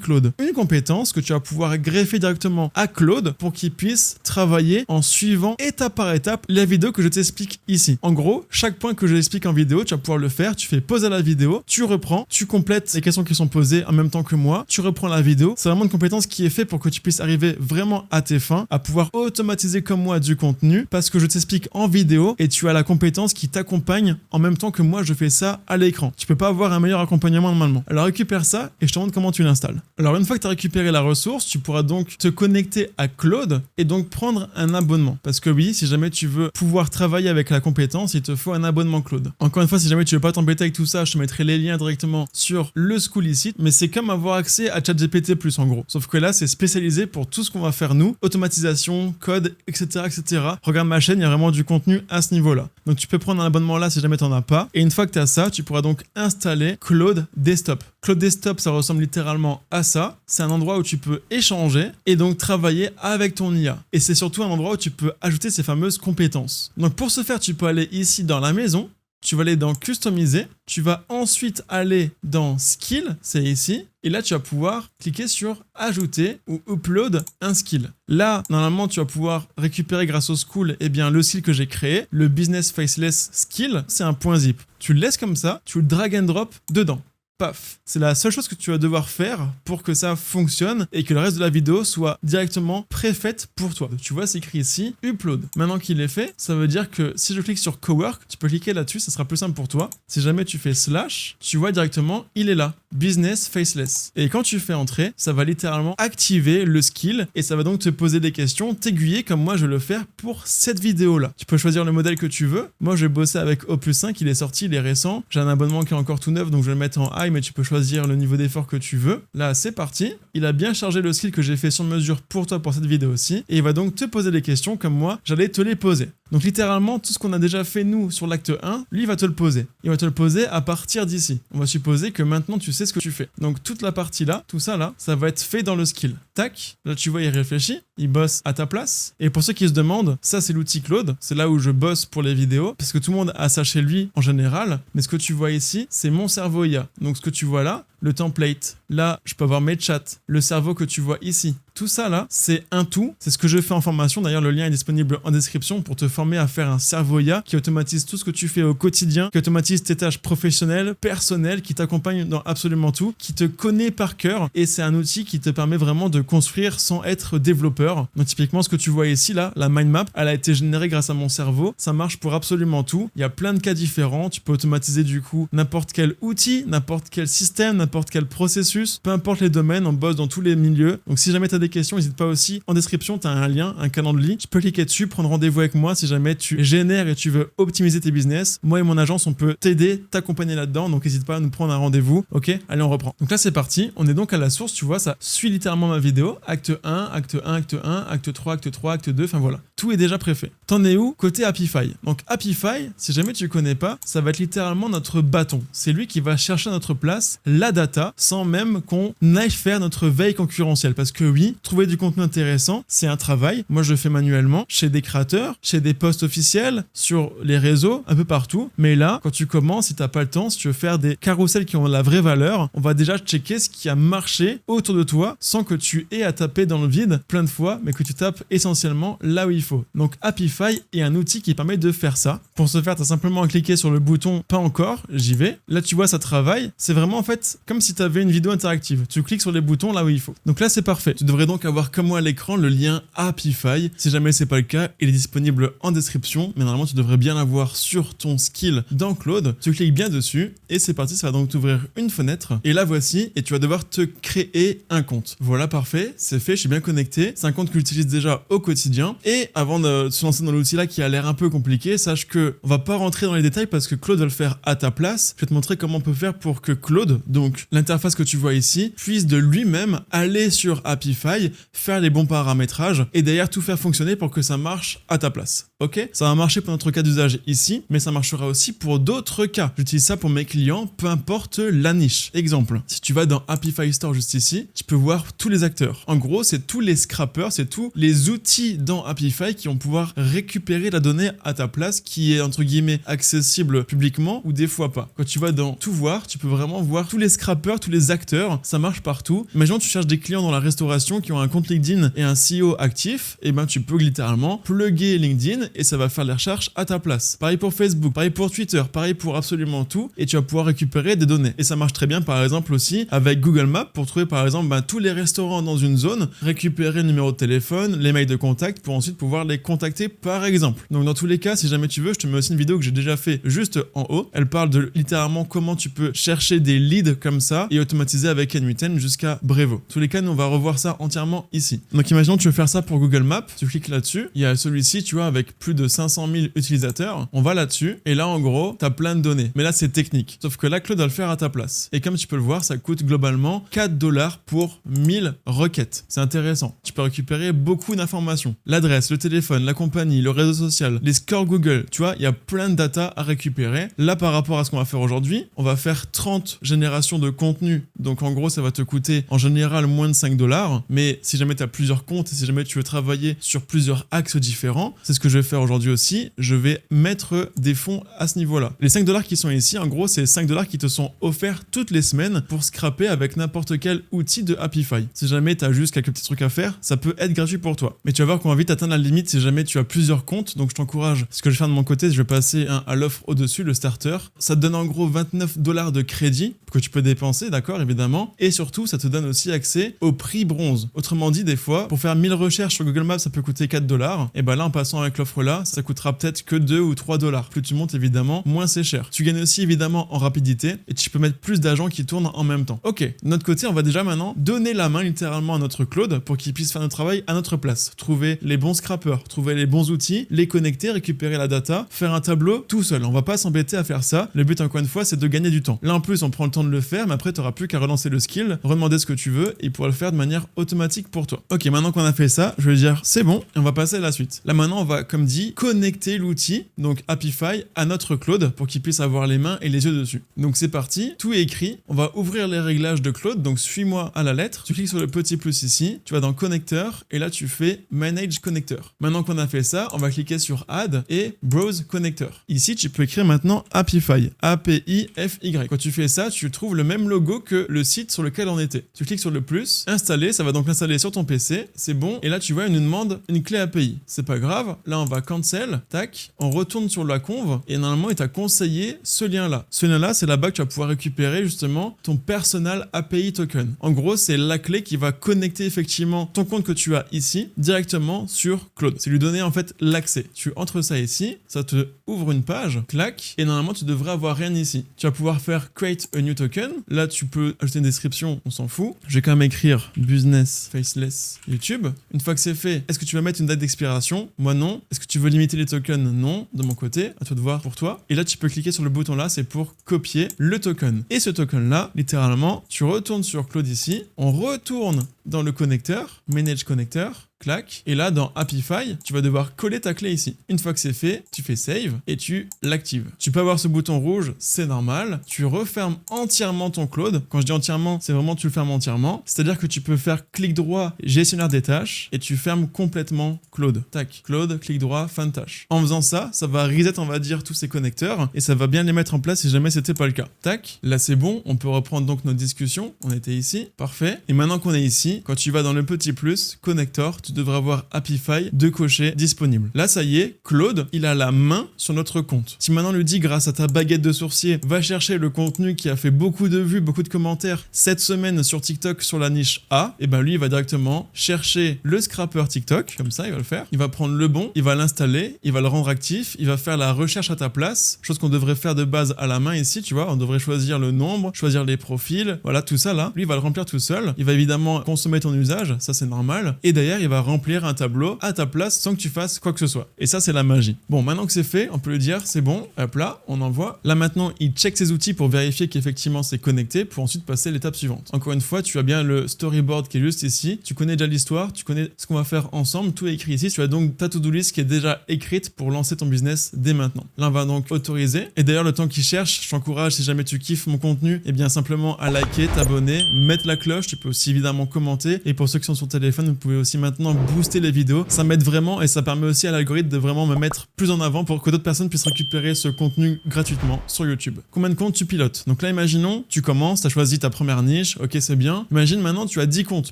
Claude. Une compétence que tu vas pouvoir greffer directement à Claude pour qu'il puisse travailler en suivant étape par étape la vidéo que je t'explique ici. En gros, chaque point que je t'explique en vidéo, tu vas pouvoir le faire. Tu fais pause à la vidéo, tu reprends, tu complètes les questions qui sont posées en même temps que moi, tu reprends la vidéo. C'est vraiment une compétence qui est faite pour que tu puisses arriver vraiment à tes fins, à pouvoir automatiser comme moi du contenu parce que je t'explique en vidéo et tu as la compétence qui t'accompagne en même temps que moi je fais ça à l'écran. Tu peux pas avoir un meilleur accompagnement normalement. Alors récupère ça et je te montre comment tu l'installes. Alors une fois que tu as récupéré la ressource, tu pourras donc te connecter à Claude et donc prendre un abonnement. Parce que oui, si jamais tu veux pouvoir travailler avec la compétence, il te faut un abonnement Claude. Encore une fois, si jamais tu veux pas t'embêter avec tout ça, je te mettrai les liens directement sur le school ici, mais c'est comme avoir accès à ChatGPT+ en gros. Sauf que là, c'est spécialisé pour tout ce qu'on va faire nous, automatisation, code, etc., etc. Regarde ma chaîne, il y a vraiment du contenu à ce niveau-là. Donc tu peux prendre un abonnement là si jamais tu n'en as pas. Et une fois que tu as ça, tu pourras donc installer Claude Desktop. Claude Desktop, ça ressemble littéralement à ça. C'est un endroit où tu peux échanger et donc travailler avec ton IA. Et c'est surtout un endroit où tu peux ajouter ces fameuses compétences. Donc pour ce faire, tu peux aller ici dans la maison. Tu vas aller dans Customiser, tu vas ensuite aller dans Skill, c'est ici, et là tu vas pouvoir cliquer sur Ajouter ou Upload un skill. Là, normalement, tu vas pouvoir récupérer grâce au School le skill que j'ai créé, le Business Faceless Skill, c'est un point zip. Tu le laisses comme ça, tu le drag and drop dedans. Paf. C'est la seule chose que tu vas devoir faire pour que ça fonctionne et que le reste de la vidéo soit directement préfaite pour toi. Tu vois, c'est écrit ici, upload. Maintenant qu'il est fait, ça veut dire que si je clique sur Cowork, tu peux cliquer là-dessus, ça sera plus simple pour toi. Si jamais tu fais slash, tu vois directement, il est là. Business Faceless. Et quand tu fais entrer, ça va littéralement activer le skill et ça va donc te poser des questions, t'aiguiller comme moi je vais le faire pour cette vidéo-là. Tu peux choisir le modèle que tu veux. Moi, je vais bosser avec Opus 5, il est sorti, il est récent. J'ai un abonnement qui est encore tout neuf, donc je vais le mettre en high, mais tu peux choisir le niveau d'effort que tu veux. Là, c'est parti. Il a bien chargé le skill que j'ai fait sur mesure pour toi pour cette vidéo aussi. Et il va donc te poser des questions comme moi, j'allais te les poser. Donc littéralement, tout ce qu'on a déjà fait nous sur l'acte 1, lui va te le poser. Il va te le poser à partir d'ici. On va supposer que maintenant tu sais ce que tu fais. Donc toute la partie là, tout ça là, ça va être fait dans le skill. Tac, là tu vois il réfléchit, il bosse à ta place. Et pour ceux qui se demandent, ça c'est l'outil Claude, c'est là où je bosse pour les vidéos, parce que tout le monde a ça chez lui en général. Mais ce que tu vois ici, c'est mon cerveau IA. Donc ce que tu vois là, le template. Là, je peux avoir mes chats, le cerveau que tu vois ici. Tout ça là, c'est un tout. C'est ce que je fais en formation. D'ailleurs, le lien est disponible en description pour te former à faire un cerveau IA qui automatise tout ce que tu fais au quotidien, qui automatise tes tâches professionnelles, personnelles, qui t'accompagne dans absolument tout, qui te connaît par cœur. Et c'est un outil qui te permet vraiment de construire sans être développeur. Donc typiquement, ce que tu vois ici là, la mind map, elle a été générée grâce à mon cerveau. Ça marche pour absolument tout. Il y a plein de cas différents. Tu peux automatiser du coup n'importe quel outil, n'importe quel système, n'importe n'importe quel processus, peu importe les domaines, on bosse dans tous les milieux. Donc si jamais tu as des questions, n'hésite pas aussi. En description, tu as un lien, un calendrier. Tu peux cliquer dessus, prendre rendez-vous avec moi si jamais tu génères et tu veux optimiser tes business. Moi et mon agence, on peut t'aider, t'accompagner là-dedans. Donc n'hésite pas à nous prendre un rendez-vous. Ok, allez, on reprend. Donc là, c'est parti. On est donc à la source, tu vois, ça suit littéralement ma vidéo. Acte 1, acte 1, acte 1, acte 3, acte 3, acte 2. Enfin voilà, tout est déjà préfet. T'en es où? Côté Apify. Donc Apify, si jamais tu connais pas, ça va être littéralement notre bâton. C'est lui qui va chercher à notre place la data sans même qu'on aille faire notre veille concurrentielle. Parce que oui, trouver du contenu intéressant, c'est un travail. Moi, je le fais manuellement chez des créateurs, chez des posts officiels, sur les réseaux, un peu partout. Mais là, quand tu commences, si t'as pas le temps, si tu veux faire des carousels qui ont la vraie valeur, on va déjà checker ce qui a marché autour de toi sans que tu aies à taper dans le vide plein de fois, mais que tu tapes essentiellement là où il faut. Donc Apify est un outil qui permet de faire ça. Pour ce faire, tu as simplement à cliquer sur le bouton pas encore, j'y vais. Là, tu vois, ça travaille. C'est vraiment en fait comme si tu avais une vidéo interactive. Tu cliques sur les boutons là où il faut. Donc là, c'est parfait. Tu devrais donc avoir comme moi à l'écran le lien Apify. Si jamais c'est pas le cas, il est disponible en description, mais normalement, tu devrais bien l'avoir sur ton skill dans Claude. Tu cliques bien dessus et c'est parti. Ça va donc t'ouvrir une fenêtre et la voici et tu vas devoir te créer un compte. Voilà, parfait. C'est fait. Je suis bien connecté. C'est un compte que j'utilise déjà au quotidien. Et avant de se lancer dans l'outil là qui a l'air un peu compliqué, sache que on va pas rentrer dans les détails parce que Claude va le faire à ta place. Je vais te montrer comment on peut faire pour que Claude, donc l'interface que tu vois ici, puisse de lui-même aller sur Apify, faire les bons paramétrages et d'ailleurs tout faire fonctionner pour que ça marche à ta place. Ok? Ça va marcher pour notre cas d'usage ici, mais ça marchera aussi pour d'autres cas. J'utilise ça pour mes clients, peu importe la niche. Exemple, si tu vas dans Apify Store juste ici, tu peux voir tous les acteurs. En gros, c'est tous les scrappers, c'est tous les outils dans Apify qui vont pouvoir récupérer la donnée à ta place qui est entre guillemets accessible publiquement ou des fois pas. Quand tu vas dans tout voir, tu peux vraiment voir tous les scrappers, tous les acteurs, ça marche partout. Imaginons tu cherches des clients dans la restauration qui ont un compte LinkedIn et un CEO actif, et ben tu peux littéralement plugger LinkedIn et ça va faire les recherches à ta place. Pareil pour Facebook, pareil pour Twitter, pareil pour absolument tout et tu vas pouvoir récupérer des données. Et ça marche très bien par exemple aussi avec Google Maps pour trouver par exemple tous les restaurants dans une zone, récupérer le numéro de téléphone, les mails de contact pour ensuite pouvoir les contacter par exemple. Donc dans tous les cas, si jamais tu veux, je te mets aussi une vidéo que j'ai déjà fait juste en haut. Elle parle de littéralement comment tu peux chercher des leads comme ça et automatiser avec N8N jusqu'à Brevo. Tous les cas, nous on va revoir ça entièrement ici. Donc imaginons que tu veux faire ça pour Google Maps, tu cliques là-dessus, il y a celui-ci, tu vois, avec plus de 500 000 utilisateurs, on va là-dessus et là en gros, tu as plein de données. Mais là c'est technique. Sauf que là, Claude va le faire à ta place. Et comme tu peux le voir, ça coûte globalement 4 $ pour 1000 requêtes. C'est intéressant. Tu peux récupérer beaucoup d'informations. L'adresse, le téléphone, la compagnie, le réseau social, les scores Google, tu vois, il y a plein de data à récupérer. Là, par rapport à ce qu'on va faire aujourd'hui, on va faire 30 générations de contenu. Donc en gros, ça va te coûter en général moins de 5 $. Mais si jamais tu as plusieurs comptes et si jamais tu veux travailler sur plusieurs axes différents, c'est ce que je vais faire aujourd'hui aussi. Je vais mettre des fonds à ce niveau-là. Les 5 $ qui sont ici, en gros, c'est 5 $ qui te sont offerts toutes les semaines pour scraper avec n'importe quel outil de Apify. Si jamais tu as juste quelques petits trucs à faire, ça peut être gratuit pour toi. Mais tu vas voir qu'on va vite atteindre la limite si jamais tu as plusieurs comptes. Donc je t'encourage. Ce que je vais faire de mon côté, je vais passer à l'offre au-dessus, le starter. Ça te donne en gros 29 $ de crédit que tu peux dépenser, d'accord, évidemment. Et surtout, ça te donne aussi accès au prix bronze. Autrement dit, des fois, pour faire 1000 recherches sur Google Maps, ça peut coûter 4 $. Et ben là, en passant avec l'offre là, ça coûtera peut-être que 2 ou 3 $. Plus tu montes, évidemment, moins c'est cher. Tu gagnes aussi évidemment en rapidité et tu peux mettre plus d'agents qui tournent en même temps. Ok, de notre côté, on va déjà maintenant donner la main littéralement à notre Claude pour qu'il puisse faire notre travail à notre place. Trouver les bons scrappers, trouver les bons outils, les connecter, récupérer la data, faire un tableau tout seul. On va pas s'embêter à faire ça. Le but, encore une fois, c'est de gagner du temps. Là, en plus, on prend le temps de le faire, mais après, tu n'auras plus qu'à relancer le skill, redemander ce que tu veux et il pourra le faire de manière automatique pour toi. Ok, maintenant qu'on a fait ça, je vais dire c'est bon et on va passer à la suite. Là, maintenant, on va, comme dit, connecter l'outil, donc Apify, à notre Claude pour qu'il puisse avoir les mains et les yeux dessus. Donc, c'est parti. Tout est écrit. On va ouvrir les réglages de Claude. Donc, suis-moi à la lettre. Tu cliques sur le petit plus ici. Tu vas dans Connecteur et là, tu fais Manage Connector. Maintenant qu'on a fait ça, on va cliquer sur Add et Browse Connector. Ici, tu peux écrire maintenant Apify. A-P-I-F-Y. Quand tu fais ça, tu trouves le même logo que le site sur lequel on était. Tu cliques sur le plus, installer, ça va donc l'installer sur ton PC. C'est bon. Et là, tu vois, il nous demande une clé API. C'est pas grave. Là, on va cancel. Tac. On retourne sur la conve et normalement, il t'a conseillé ce lien-là. Ce lien-là, c'est là-bas que tu vas pouvoir récupérer justement ton personal API token. En gros, c'est la clé qui va connecter effectivement ton compte que tu as ici directement sur Claude. C'est lui donner en fait l'accès. Tu entres ça ici, ça te ouvre une page, clac, et normalement tu devrais avoir rien ici. Tu vas pouvoir faire create a new token Là, tu peux ajouter une description, on s'en fout. Je vais quand même écrire business faceless YouTube. Une fois que c'est fait, est-ce que tu vas mettre une date d'expiration? Moi, non. Est-ce que tu veux limiter les tokens? Non. De mon côté, à toi de voir pour toi. Et là, tu peux cliquer sur le bouton là, c'est pour copier le token. Et ce token là, littéralement, tu retournes sur Claude ici, on retourne dans le connecteur, Manage Connecteur, clac, et là dans Happify, tu vas devoir coller ta clé ici. Une fois que c'est fait, tu fais Save et tu l'actives. Tu peux avoir ce bouton rouge, c'est normal. Tu refermes entièrement ton Claude. Quand je dis entièrement, c'est vraiment tu le fermes entièrement. C'est-à-dire que tu peux faire clic droit, gestionnaire des tâches, et tu fermes complètement Claude. Tac, Claude, clic droit, fin de tâche. En faisant ça, ça va reset, on va dire, tous ces connecteurs, et ça va bien les mettre en place si jamais c'était pas le cas. Tac, là c'est bon, on peut reprendre donc notre discussion. On était ici, parfait. Et maintenant qu'on est ici, quand tu vas dans le petit plus, connector, tu devrais avoir Happify de cocher disponible. Là, ça y est, Claude, il a la main sur notre compte. Si maintenant lui dit, grâce à ta baguette de sourcier, va chercher le contenu qui a fait beaucoup de vues, beaucoup de commentaires cette semaine sur TikTok sur la niche A, et ben lui, il va directement chercher le scrapper TikTok, comme ça, il va le faire. Il va prendre le bon, il va l'installer, il va le rendre actif, il va faire la recherche à ta place, chose qu'on devrait faire de base à la main ici, tu vois, on devrait choisir le nombre, choisir les profils, voilà, tout ça là. Lui, il va le remplir tout seul. Il va évidemment consommer ton usage, ça c'est normal. Et d'ailleurs, il va remplir un tableau à ta place sans que tu fasses quoi que ce soit. Et ça, c'est la magie. Bon, maintenant que c'est fait, on peut lui dire, c'est bon, hop là, on envoie. Là maintenant, il check ses outils pour vérifier qu'effectivement c'est connecté pour ensuite passer à l'étape suivante. Encore une fois, tu as bien le storyboard qui est juste ici. Tu connais déjà l'histoire, tu connais ce qu'on va faire ensemble, tout est écrit ici. Tu as donc ta to-do list qui est déjà écrite pour lancer ton business dès maintenant. Là, on va donc autoriser. Et d'ailleurs, le temps qu'il cherche, je t'encourage, si jamais tu kiffes mon contenu, eh bien simplement à liker, t'abonner, mettre la cloche. Tu peux aussi évidemment commenter. Et pour ceux qui sont sur téléphone, vous pouvez aussi maintenant booster les vidéos. Ça m'aide vraiment et ça permet aussi à l'algorithme de vraiment me mettre plus en avant pour que d'autres personnes puissent récupérer ce contenu gratuitement sur YouTube. Combien de comptes tu pilotes? Donc là, imaginons, tu commences, tu as choisi ta première niche, ok, c'est bien. Imagine maintenant, tu as 10 comptes,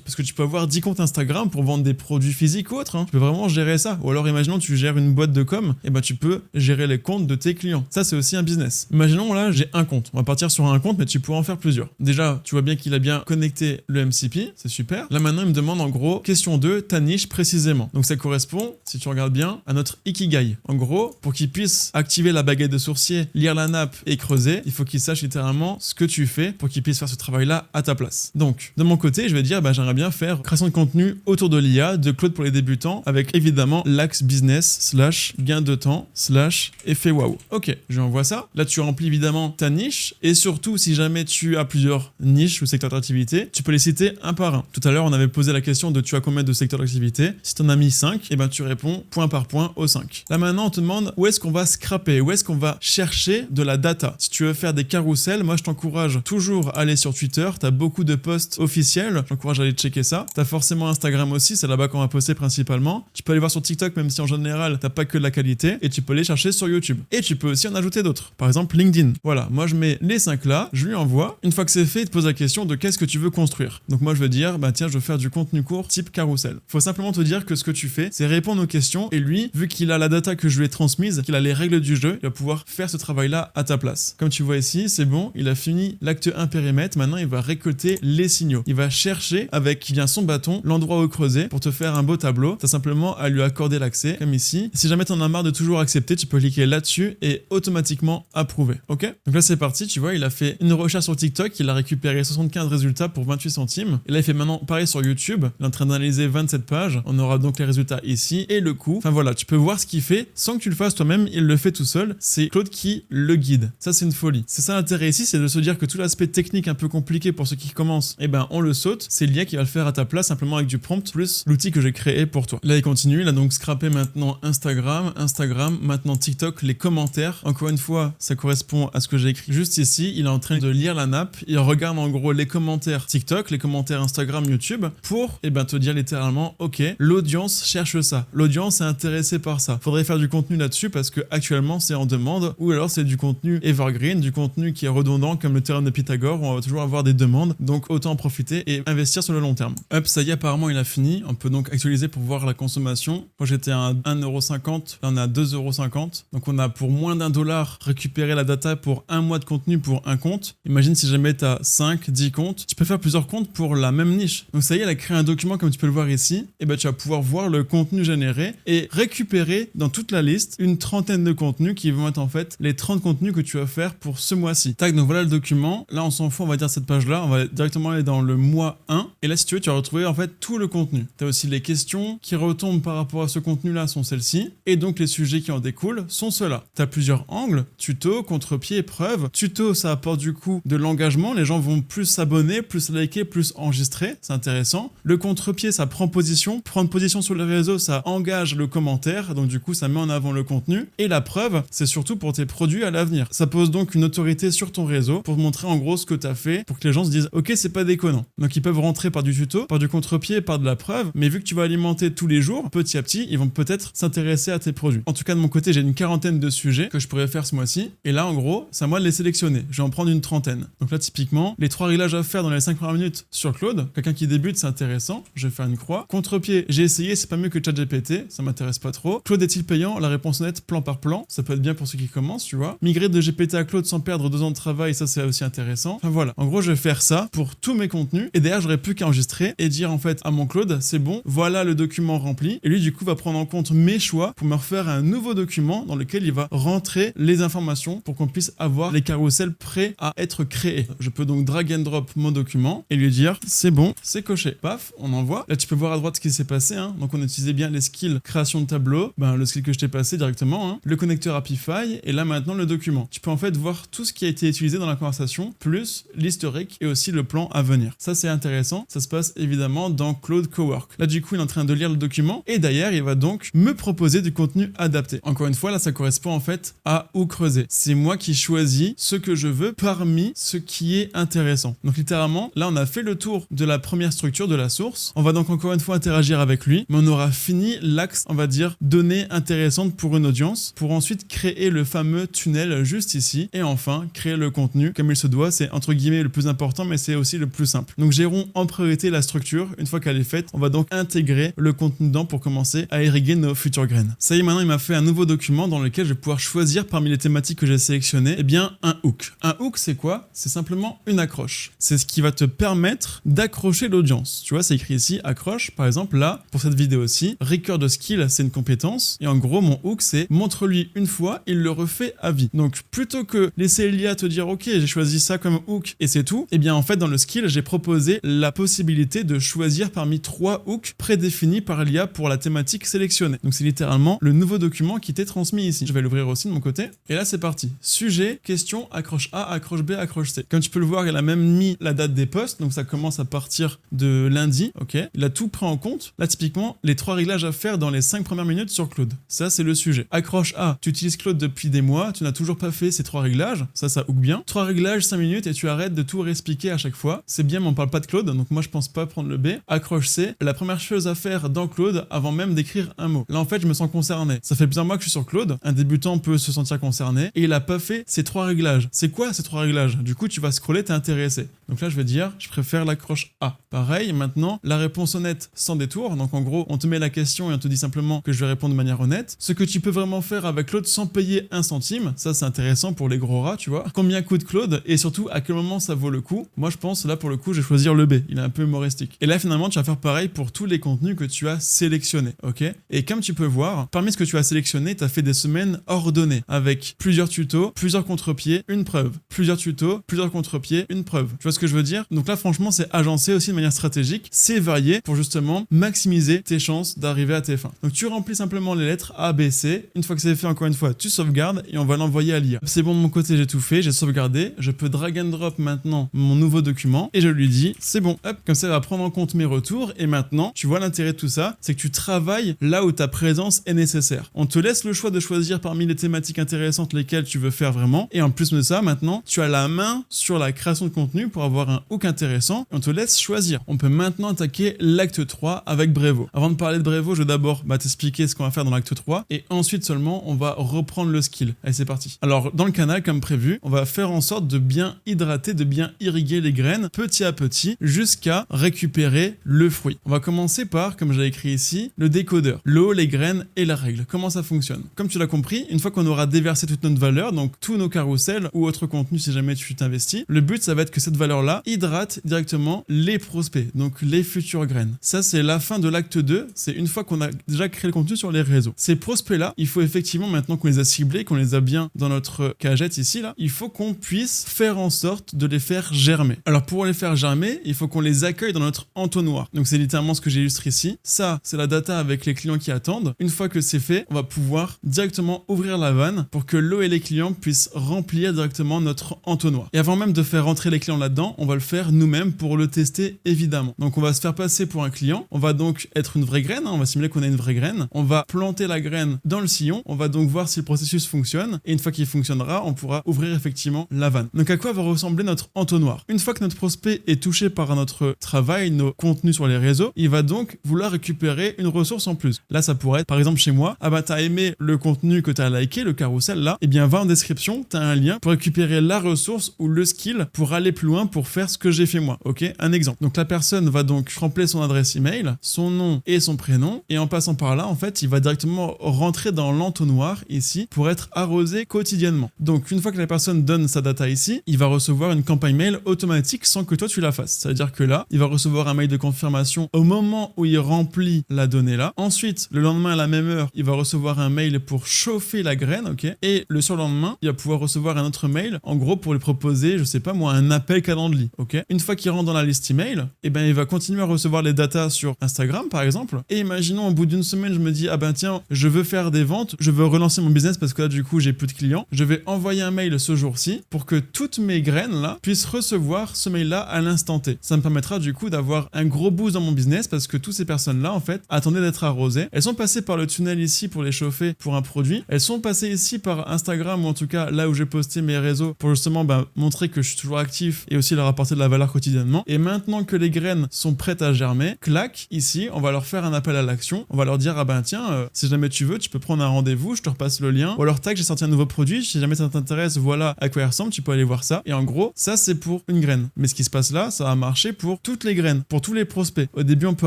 parce que tu peux avoir 10 comptes Instagram pour vendre des produits physiques ou autres. Tu peux vraiment gérer ça. Ou alors, imaginons, tu gères une boîte de com, et ben tu peux gérer les comptes de tes clients. Ça, c'est aussi un business. Imaginons, là, j'ai un compte. On va partir sur un compte, mais tu pourrais en faire plusieurs. Déjà, tu vois bien qu'il a bien connecté le MCP, c'est super. Là, maintenant, il me demande en gros, question 2, ta niche précisément. Donc ça correspond, si tu regardes bien, à notre Ikigai. En gros, pour qu'il puisse activer la baguette de sourcier, lire la nappe et creuser, il faut qu'il sache littéralement ce que tu fais pour qu'il puisse faire ce travail-là à ta place. Donc, de mon côté, je vais dire, j'aimerais bien faire création de contenu autour de l'IA, de Claude pour les débutants, avec évidemment l'axe business / gain de temps / effet waouh. Ok, je lui envoie ça. Là, tu remplis évidemment ta niche et surtout, si jamais tu as plusieurs niches ou secteurs d'activité, tu peux les citer un par un. Tout à l'heure, on avait posé la question de tu as combien de secteurs d'activité. Si tu en as mis 5, et ben tu réponds point par point aux 5. Là maintenant, on te demande où est-ce qu'on va scraper, où est-ce qu'on va chercher de la data. Si tu veux faire des carousels, moi je t'encourage toujours à aller sur Twitter. Tu as beaucoup de posts officiels. J'encourage à aller checker ça. Tu as forcément Instagram aussi, c'est là-bas qu'on va poster principalement. Tu peux aller voir sur TikTok, même si en général, t'as pas que de la qualité. Et tu peux aller chercher sur YouTube. Et tu peux aussi en ajouter d'autres. Par exemple, LinkedIn. Voilà, moi je mets les 5 là, je lui envoie. Une fois que c'est fait, il te pose la question de qu'est-ce que tu veux construire. Donc moi je veux dire, tiens, je veux faire du contenu court type carousel. Faut simplement te dire que ce que tu fais, c'est répondre aux questions et lui, vu qu'il a la data que je lui ai transmise, qu'il a les règles du jeu, il va pouvoir faire ce travail-là à ta place. Comme tu vois ici, c'est bon, il a fini l'acte 1 périmètre, maintenant il va récolter les signaux. Il va chercher avec bien son bâton l'endroit où creuser pour te faire un beau tableau. T'as simplement à lui accorder l'accès, comme ici. Si jamais t'en as marre de toujours accepter, tu peux cliquer là-dessus et automatiquement approuver. Ok? Donc là c'est parti, tu vois, il a fait une recherche sur TikTok, il a récupéré 75 résultats pour 28 centimes. Et là il fait maintenant pareil sur YouTube, il est en train d'analyser 27 pages. On aura donc les résultats ici et le coût. Enfin voilà, tu peux voir ce qu'il fait sans que tu le fasses toi-même, il le fait tout seul. C'est Claude qui le guide. Ça, c'est une folie. C'est ça l'intérêt ici, c'est de se dire que tout l'aspect technique un peu compliqué pour ceux qui commencent, on le saute. C'est l'IA qui va le faire à ta place simplement avec du prompt plus l'outil que j'ai créé pour toi. Là, il continue. Il a donc scrappé maintenant Instagram, maintenant TikTok, les commentaires. Encore une fois, ça correspond à ce que j'ai écrit juste ici. Il est en train de lire la nappe. Il regarde en gros les commentaires TikTok, les commentaires Instagram, YouTube pour, te dire littéralement, ok, l'audience cherche ça. L'audience est intéressée par ça. Faudrait faire du contenu là-dessus parce que actuellement c'est en demande ou alors c'est du contenu evergreen, du contenu qui est redondant comme le théorème de Pythagore où on va toujours avoir des demandes. Donc autant en profiter et investir sur le long terme. Hop, ça y est, apparemment il a fini. On peut donc actualiser pour voir la consommation. Moi j'étais à 1,50€, là on est à 2,50€. Donc on a pour moins d'1$ récupéré la data pour un mois de contenu pour un compte. Imagine si jamais tu as 5, 10 comptes. Tu peux faire plusieurs comptes pour la même niche. fiche. Donc ça y est, elle a créé un document comme tu peux le voir ici. Et ben tu vas pouvoir voir le contenu généré et récupérer dans toute la liste une trentaine de contenus qui vont être en fait les 30 contenus que tu vas faire pour ce mois-ci. Tac, donc voilà le document. Là, on s'en fout, on va dire cette page-là. On va directement aller dans le mois 1. Et là, si tu veux, tu vas retrouver en fait tout le contenu. Tu as aussi les questions qui retombent par rapport à ce contenu-là sont celles-ci. Et donc, les sujets qui en découlent sont ceux-là. Tu as plusieurs angles, tuto, contre-pied, épreuve. Tuto, ça apporte du coup de l'engagement. Les gens vont plus s'abonner, plus liker, plus enregistrer. C'est intéressant. Le contre-pied, ça prend position. Prendre position sur les réseaux, ça engage le commentaire. Donc, du coup, ça met en avant le contenu. Et la preuve, c'est surtout pour tes produits à l'avenir. Ça pose donc une autorité sur ton réseau pour te montrer en gros ce que tu as fait pour que les gens se disent ok, c'est pas déconnant. Donc, ils peuvent rentrer par du tuto, par du contre-pied, par de la preuve. Mais vu que tu vas alimenter tous les jours, petit à petit, ils vont peut-être s'intéresser à tes produits. En tout cas, de mon côté, j'ai une quarantaine de sujets que je pourrais faire ce mois-ci. Et là, en gros, c'est à moi de les sélectionner. Je vais en prendre une trentaine. Donc là, typiquement, les 3 réglages à faire dans les 5 premières minutes sur Claude. Quelqu'un qui débute, c'est intéressant. Je vais faire une croix. Contre-pied, j'ai essayé, c'est pas mieux que ChatGPT. Ça m'intéresse pas trop. Claude est-il payant? La réponse honnête, plan par plan. Ça peut être bien pour ceux qui commencent, tu vois. Migrer de GPT à Claude sans perdre 2 ans de travail, ça c'est aussi intéressant. Enfin voilà. En gros, je vais faire ça pour tous mes contenus. Et derrière, j'aurais plus qu'à enregistrer et dire en fait à mon Claude, c'est bon, voilà le document rempli. Et lui, du coup, va prendre en compte mes choix pour me refaire un nouveau document dans lequel il va rentrer les informations pour qu'on puisse avoir les carousels prêts à être créés. Je peux donc drag and drop mon document et lui dire c'est bon, c'est coché. Paf, on envoie. Là, tu peux voir à droite ce qui s'est passé. Donc, on utilisait bien les skills création de tableau, le skill que je t'ai passé directement, le connecteur Apify et là maintenant le document. Tu peux en fait voir tout ce qui a été utilisé dans la conversation, plus l'historique et aussi le plan à venir. Ça, c'est intéressant. Ça se passe évidemment dans Claude Cowork. Là, du coup, il est en train de lire le document et derrière, il va donc me proposer du contenu adapté. Encore une fois, là, ça correspond en fait à où creuser. C'est moi qui choisis ce que je veux parmi ce qui est intéressant. Donc, littéralement, là, on a fait le tour de la première structure de la source. On va donc encore une fois interagir avec lui, mais on aura fini l'axe, on va dire, données intéressantes pour une audience, pour ensuite créer le fameux tunnel juste ici et enfin créer le contenu comme il se doit. C'est entre guillemets le plus important, mais c'est aussi le plus simple. Donc, gérons en priorité la structure. Une fois qu'elle est faite, on va donc intégrer le contenu dedans pour commencer à irriguer nos futures graines. Ça y est, maintenant, il m'a fait un nouveau document dans lequel je vais pouvoir choisir parmi les thématiques que j'ai sélectionnées, un hook. Un hook, c'est quoi? C'est simplement une accroche. C'est ce qui va te permettre d'accrocher l'audience. Tu vois, c'est écrit ici, accroche. Par exemple, là, pour cette vidéo-ci, record skill, c'est une compétence. Et en gros, mon hook, c'est montre-lui une fois, il le refait à vie. Donc, plutôt que laisser l'IA te dire, ok, j'ai choisi ça comme hook et c'est tout, et bien en fait, dans le skill, j'ai proposé la possibilité de choisir parmi 3 hooks prédéfinis par l'IA pour la thématique sélectionnée. Donc, c'est littéralement le nouveau document qui t'est transmis ici. Je vais l'ouvrir aussi de mon côté. Et là, c'est parti. Sujet, question, accroche A, accroche B, accroche C. Comme tu peux le voir, il a même mis la date des posts. Donc, ça commence à partir de lundi. Ok. Il a tout pris en compte. Là, typiquement, les 3 réglages à faire dans les 5 premières minutes sur Claude. Ça, c'est le sujet. Accroche A. Tu utilises Claude depuis des mois. Tu n'as toujours pas fait ces 3 réglages. Ça hook bien. 3 réglages, 5 minutes et tu arrêtes de tout réexpliquer à chaque fois. C'est bien, mais on parle pas de Claude. Donc, moi, je pense pas prendre le B. Accroche C. La première chose à faire dans Claude avant même d'écrire un mot. Là, en fait, je me sens concerné. Ça fait plusieurs mois que je suis sur Claude. Un débutant peut se sentir concerné et il a pas fait ces 3 réglages. C'est quoi ces 3 réglages? Du coup, tu vas scroller, t'es intéressé. Donc là, je vais dire, je préfère l'accroche A. Pareil, maintenant, la réponse honnête sans détour. Donc en gros, on te met la question et on te dit simplement que je vais répondre de manière honnête. Ce que tu peux vraiment faire avec Claude sans payer 1 centime, ça c'est intéressant pour les gros rats, tu vois. Combien coûte Claude et surtout à quel moment ça vaut le coup? Moi, je pense là pour le coup, je vais choisir le B. Il est un peu humoristique. Et là, finalement, tu vas faire pareil pour tous les contenus que tu as sélectionnés, ok? Et comme tu peux voir, parmi ce que tu as sélectionné, tu as fait des semaines ordonnées avec plusieurs tutos, plusieurs contre-pieds, une preuve. Plusieurs tutos, plusieurs contre-pieds, une preuve. Tu vois ce que je veux dire? Donc là, franchement, c'est agencé aussi de manière stratégique. C'est varié pour justement maximiser tes chances d'arriver à tes fins. Donc tu remplis simplement les lettres A, B, C. Une fois que c'est fait, encore une fois, tu sauvegardes et on va l'envoyer à l'IA. C'est bon de mon côté, j'ai tout fait, j'ai sauvegardé. Je peux drag and drop maintenant mon nouveau document et je lui dis, c'est bon. Hop, comme ça, il va prendre en compte mes retours. Et maintenant, tu vois l'intérêt de tout ça, c'est que tu travailles là où ta présence est nécessaire. On te laisse le choix de choisir parmi les thématiques intéressantes lesquelles tu veux faire vraiment. Et en plus de ça, maintenant, tu as la main sur la création de contenu pour avoir un hook intéressant. Et on te laisse choisir. On peut maintenant attaquer l'acte 3 avec Brevo. Avant de parler de Brevo, je vais d'abord t'expliquer ce qu'on va faire dans l'acte 3 et ensuite seulement on va reprendre le skill. Allez, c'est parti. Alors, dans le canal, comme prévu, on va faire en sorte de bien hydrater, de bien irriguer les graines petit à petit jusqu'à récupérer le fruit. On va commencer par, comme j'ai écrit ici, le décodeur. L'eau, les graines et la règle. Comment ça fonctionne? Comme tu l'as compris, une fois qu'on aura déversé toute notre valeur, donc tous nos carousels ou autres contenus si jamais tu t'investis, le but ça va être que cette valeur valeurs-là hydratent directement les prospects, donc les futures graines. Ça, c'est la fin de l'acte 2. C'est une fois qu'on a déjà créé le contenu sur les réseaux. Ces prospects-là, il faut effectivement, maintenant qu'on les a ciblés, qu'on les a bien dans notre cagette ici, là, il faut qu'on puisse faire en sorte de les faire germer. Alors, pour les faire germer, il faut qu'on les accueille dans notre entonnoir. Donc, c'est littéralement ce que j'illustre ici. Ça, c'est la data avec les clients qui attendent. Une fois que c'est fait, on va pouvoir directement ouvrir la vanne pour que l'eau et les clients puissent remplir directement notre entonnoir. Et avant même de faire rentrer les clients là-dedans, on va le faire nous-mêmes pour le tester évidemment. Donc, on va se faire passer pour un client. On va donc être une vraie graine. On va simuler qu'on a une vraie graine. On va planter la graine dans le sillon. On va donc voir si le processus fonctionne. Et une fois qu'il fonctionnera, on pourra ouvrir effectivement la vanne. Donc, à quoi va ressembler notre entonnoir? Une fois que notre prospect est touché par notre travail, nos contenus sur les réseaux, il va donc vouloir récupérer une ressource en plus. Là, ça pourrait être, par exemple, chez moi, ah bah, t'as aimé le contenu que t'as liké, le carrousel là, eh bien, va en description, t'as un lien pour récupérer la ressource ou le skill pour aller plus loin pour faire ce que j'ai fait moi. Ok? Un exemple. Donc, la personne va donc remplir son adresse email, son nom et son prénom, et en passant par là, en fait, il va directement rentrer dans l'entonnoir ici pour être arrosé quotidiennement. Donc, une fois que la personne donne sa data ici, il va recevoir une campagne mail automatique sans que toi tu la fasses. C'est-à-dire que là, il va recevoir un mail de confirmation au moment où il remplit la donnée là. Ensuite, le lendemain à la même heure, il va recevoir un mail pour chauffer la graine, ok? Et le surlendemain, il va pouvoir recevoir un autre mail, en gros pour lui proposer, je sais pas moi, un appel Calendly, ok? Une fois qu'il rentre dans la liste email, eh ben il va continuer à recevoir les datas sur Instagram par exemple. Et imaginons au bout d'une semaine, je me dis ah ben tiens, je veux faire des ventes, je veux relancer mon business parce que là du coup j'ai plus de clients. Je vais envoyer un mail ce jour-ci pour que toutes mes graines là puissent recevoir ce mail là à l'instant T. Ça me permettra du coup d'avoir un gros boost dans mon business parce que toutes ces personnes là en fait attendaient d'être arrosées. Elles sont passées par le tunnel ici pour les chauffer pour un produit. Elles sont passées ici par Instagram ou en tout cas là où j'ai posté mes réseaux pour justement montrer que je suis toujours actif et aussi leur apporter de la valeur quotidiennement. Et maintenant que les graines sont prêtes à germer, clac, ici on va leur faire un appel à l'action. On va leur dire ah ben tiens, si jamais tu veux, tu peux prendre un rendez-vous, je te repasse le lien. Ou alors tac, j'ai sorti un nouveau produit, si jamais ça t'intéresse, voilà à quoi il ressemble, tu peux aller voir ça. Et en gros, ça c'est pour une graine. Mais ce qui se passe là, ça va marcher pour toutes les graines, pour tous les prospects. Au début, on peut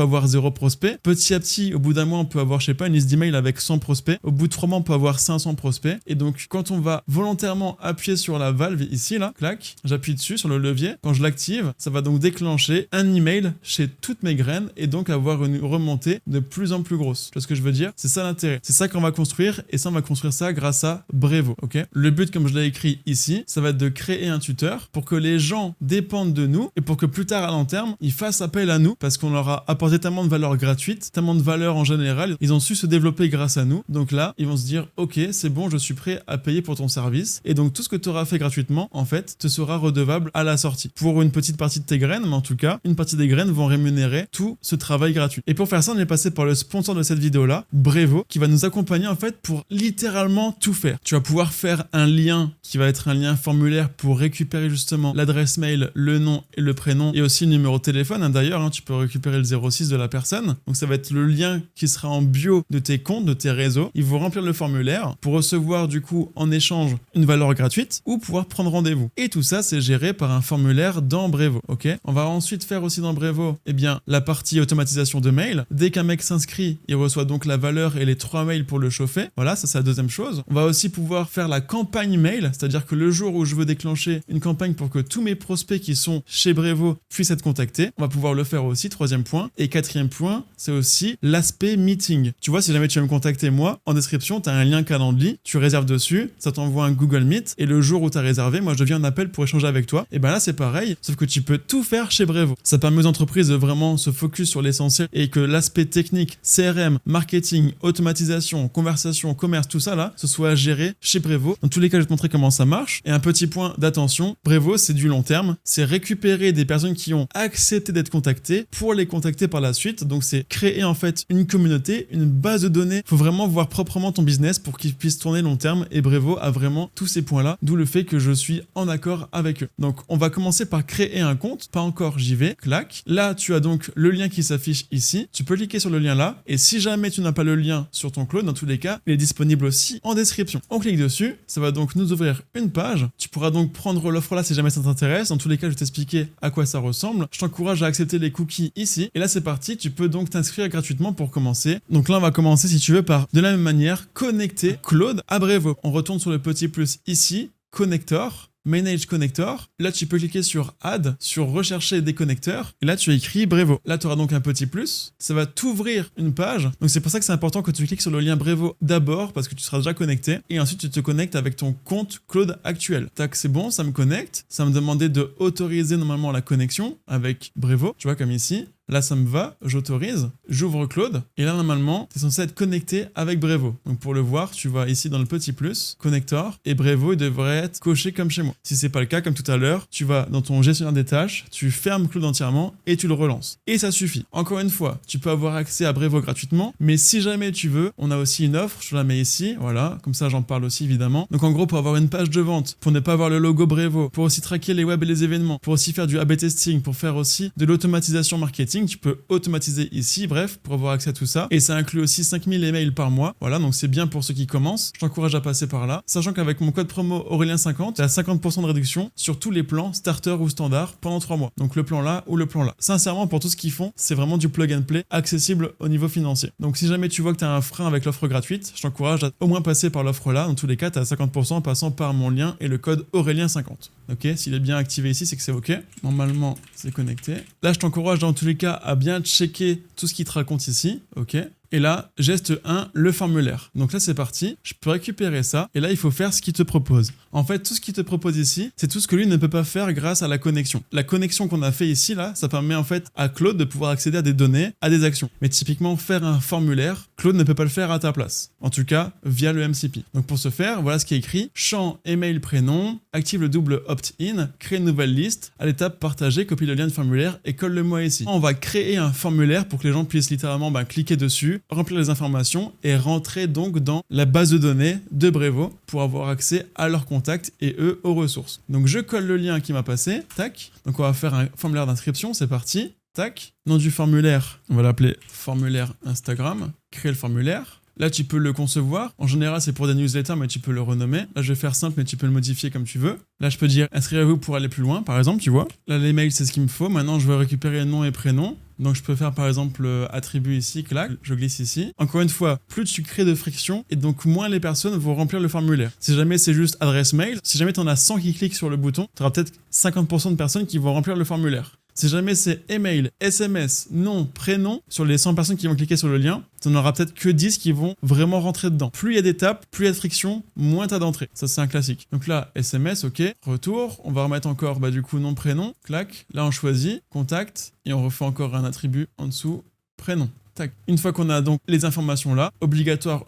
avoir 0 prospects. Petit à petit, au bout d'un mois, on peut avoir, je sais pas, une liste d'email avec 100 prospects. Au bout de 3 mois, on peut avoir 500 prospects. Et donc, quand on va volontairement appuyer sur la valve ici, là, clac, j'appuie dessus sur le levier. Quand je l'active, ça va donc déclencher un email chez toutes mes graines et donc avoir une remontée de plus en plus grosse. Tu vois ce que je veux dire? C'est ça l'intérêt. C'est ça qu'on va construire et ça, on va construire ça grâce à Brevo, ok? Le but, comme je l'ai écrit ici, ça va être de créer un tuteur pour que les gens dépendent de nous et pour que plus tard à long terme, ils fassent appel à nous parce qu'on leur a apporté tellement de valeur gratuite, tellement de valeur en général, ils ont su se développer grâce à nous. Donc là, ils vont se dire ok, c'est bon, je suis prêt à payer pour ton service et donc tout ce que tu auras fait gratuitement, en fait, te sera redevable à la sortie. Pour une petite partie de tes graines, mais en tout cas, une partie des graines vont rémunérer tout ce travail gratuit. Et pour faire ça, on est passé par le sponsor de cette vidéo-là, Brevo, qui va nous accompagner en fait pour littéralement tout faire. Tu vas pouvoir faire un lien qui va être un lien formulaire pour récupérer justement l'adresse mail, le nom et le prénom et aussi le numéro de téléphone. D'ailleurs, tu peux récupérer le 06 de la personne. Donc ça va être le lien qui sera en bio de tes comptes, de tes réseaux. Il faut remplir le formulaire pour recevoir du coup en échange une valeur gratuite ou pouvoir prendre rendez-vous. Et tout ça, c'est géré par un formulaire dans Brevo. Ok? On va ensuite faire aussi dans Brevo, eh bien, la partie automatisation de mail. Dès qu'un mec s'inscrit, il reçoit donc la valeur et les 3 mails pour le chauffer. Voilà, ça c'est la deuxième chose. On va aussi pouvoir faire la campagne mail, c'est-à-dire que le jour où je veux déclencher une campagne pour que tous mes prospects qui sont chez Brevo puissent être contactés, on va pouvoir le faire aussi, troisième point. Et quatrième point, c'est aussi l'aspect meeting. Tu vois, si jamais tu veux me contacter moi, en description, tu as un lien Calendly, tu réserves dessus, ça t'envoie un Google Meet, et le jour où tu as réservé, moi je viens en appel pour échanger avec toi. Et ben là c'est pareil, sauf que tu peux tout faire chez Brevo. Ça permet aux entreprises de vraiment se focus sur l'essentiel et que l'aspect technique, CRM, marketing, automatisation, conversation, commerce, tout ça là, ce soit géré chez Brevo. Dans tous les cas, je vais te montrer comment ça marche. Et un petit point d'attention, Brevo c'est du long terme, c'est récupérer des personnes qui ont accepté d'être contactées pour les contacter par la suite. Donc c'est créer en fait une communauté, une base de données. Faut vraiment voir proprement ton business pour qu'il puisse tourner long terme et Brevo a vraiment tous ces points là, d'où le fait que je suis en accord avec eux. Donc on va commencer par créer un compte, pas encore, j'y vais, clac. Là tu as donc le lien qui s'affiche ici, tu peux cliquer sur le lien là et si jamais tu n'as pas le lien sur ton clone, dans tous les cas, il est disponible aussi en description. On clique dessus, ça va donc nous ouvrir une page. Tu pourras donc prendre l'offre là si jamais ça t'intéresse. Dans tous les cas, je vais t'expliquer à quoi ça ressemble. Je t'encourage à accepter les cookies ici. Et là, c'est parti. Tu peux donc t'inscrire gratuitement pour commencer. Donc là, on va commencer, si tu veux, par de la même manière, connecter Claude à Brevo. On retourne sur le petit plus ici, connector. Manage Connector. Là, tu peux cliquer sur Add, sur Rechercher des connecteurs. Et là, tu écris Brevo. Là, tu auras donc un petit plus. Ça va t'ouvrir une page. Donc, c'est pour ça que c'est important que tu cliques sur le lien Brevo d'abord parce que tu seras déjà connecté. Et ensuite, tu te connectes avec ton compte Claude actuel. Tac, c'est bon, ça me connecte. Ça me demandait de autoriser normalement la connexion avec Brevo. Tu vois, comme ici. Là, ça me va, j'autorise, j'ouvre Claude, et là, normalement, tu es censé être connecté avec Brevo. Donc, pour le voir, tu vas ici dans le petit plus, connector, et Brevo, il devrait être coché comme chez moi. Si c'est pas le cas, comme tout à l'heure, tu vas dans ton gestionnaire des tâches, tu fermes Claude entièrement, et tu le relances. Et ça suffit. Encore une fois, tu peux avoir accès à Brevo gratuitement, mais si jamais tu veux, on a aussi une offre, je la mets ici, voilà, comme ça, j'en parle aussi, évidemment. Donc, en gros, pour avoir une page de vente, pour ne pas avoir le logo Brevo, pour aussi traquer les web et les événements, pour aussi faire du A/B testing, pour faire aussi de l'automatisation marketing, tu peux automatiser ici, bref, pour avoir accès à tout ça. Et ça inclut aussi 5000 emails par mois. Voilà, donc c'est bien pour ceux qui commencent. Je t'encourage à passer par là. Sachant qu'avec mon code promo Aurélien50, tu as 50% de réduction sur tous les plans, starter ou standard, pendant 3 mois. Donc le plan là ou le plan là. Sincèrement, pour tout ce qu'ils font, c'est vraiment du plug and play accessible au niveau financier. Donc si jamais tu vois que tu as un frein avec l'offre gratuite, je t'encourage à au moins passer par l'offre là. Dans tous les cas, tu as 50% en passant par mon lien et le code Aurélien50. Ok, s'il est bien activé ici, c'est que c'est ok. Normalement, c'est connecté. Là, je t'encourage dans tous les cas à bien checker tout ce qu'il te raconte ici, ok. Et là, geste 1, le formulaire. Donc là, c'est parti. Je peux récupérer ça. Et là, il faut faire ce qu'il te propose. En fait, tout ce qu'il te propose ici, c'est tout ce que lui ne peut pas faire grâce à la connexion. La connexion qu'on a fait ici, là, ça permet en fait à Claude de pouvoir accéder à des données, à des actions. Mais typiquement, faire un formulaire, Claude ne peut pas le faire à ta place. En tout cas, via le MCP. Donc pour ce faire, voilà ce qui est écrit. Champ, email, prénom, active le double opt-in, crée une nouvelle liste. À l'étape partager, copie le lien de formulaire et colle le moi ici. On va créer un formulaire pour que les gens puissent littéralement cliquer dessus, remplir les informations et rentrer donc dans la base de données de Brevo pour avoir accès à leurs contacts et eux aux ressources. Donc je colle le lien qui m'a passé, tac. Donc on va faire un formulaire d'inscription, c'est parti, tac. Nom du formulaire, on va l'appeler formulaire Instagram, créer le formulaire. Là, tu peux le concevoir. En général, c'est pour des newsletters, mais tu peux le renommer. Là, je vais faire simple, mais tu peux le modifier comme tu veux. Là, je peux dire inscrivez-vous pour aller plus loin, par exemple, tu vois. Là, les mails, c'est ce qu'il me faut. Maintenant, je vais récupérer nom et prénom. Donc, je peux faire, par exemple, attribut ici, clac, je glisse ici. Encore une fois, plus tu crées de friction, et donc moins les personnes vont remplir le formulaire. Si jamais c'est juste adresse mail, si jamais tu en as 100 qui cliquent sur le bouton, tu auras peut-être 50% de personnes qui vont remplir le formulaire. Si jamais c'est email, SMS, nom, prénom, sur les 100 personnes qui vont cliquer sur le lien, tu n'en auras peut-être que 10 qui vont vraiment rentrer dedans. Plus il y a d'étapes, plus il y a de friction, moins tu as d'entrée. Ça, c'est un classique. Donc là, SMS, ok, retour. On va remettre encore, du coup, nom, prénom, clac. Là, on choisit, contact, et on refait encore un attribut en dessous, prénom. Tac. Une fois qu'on a donc les informations là, obligatoire,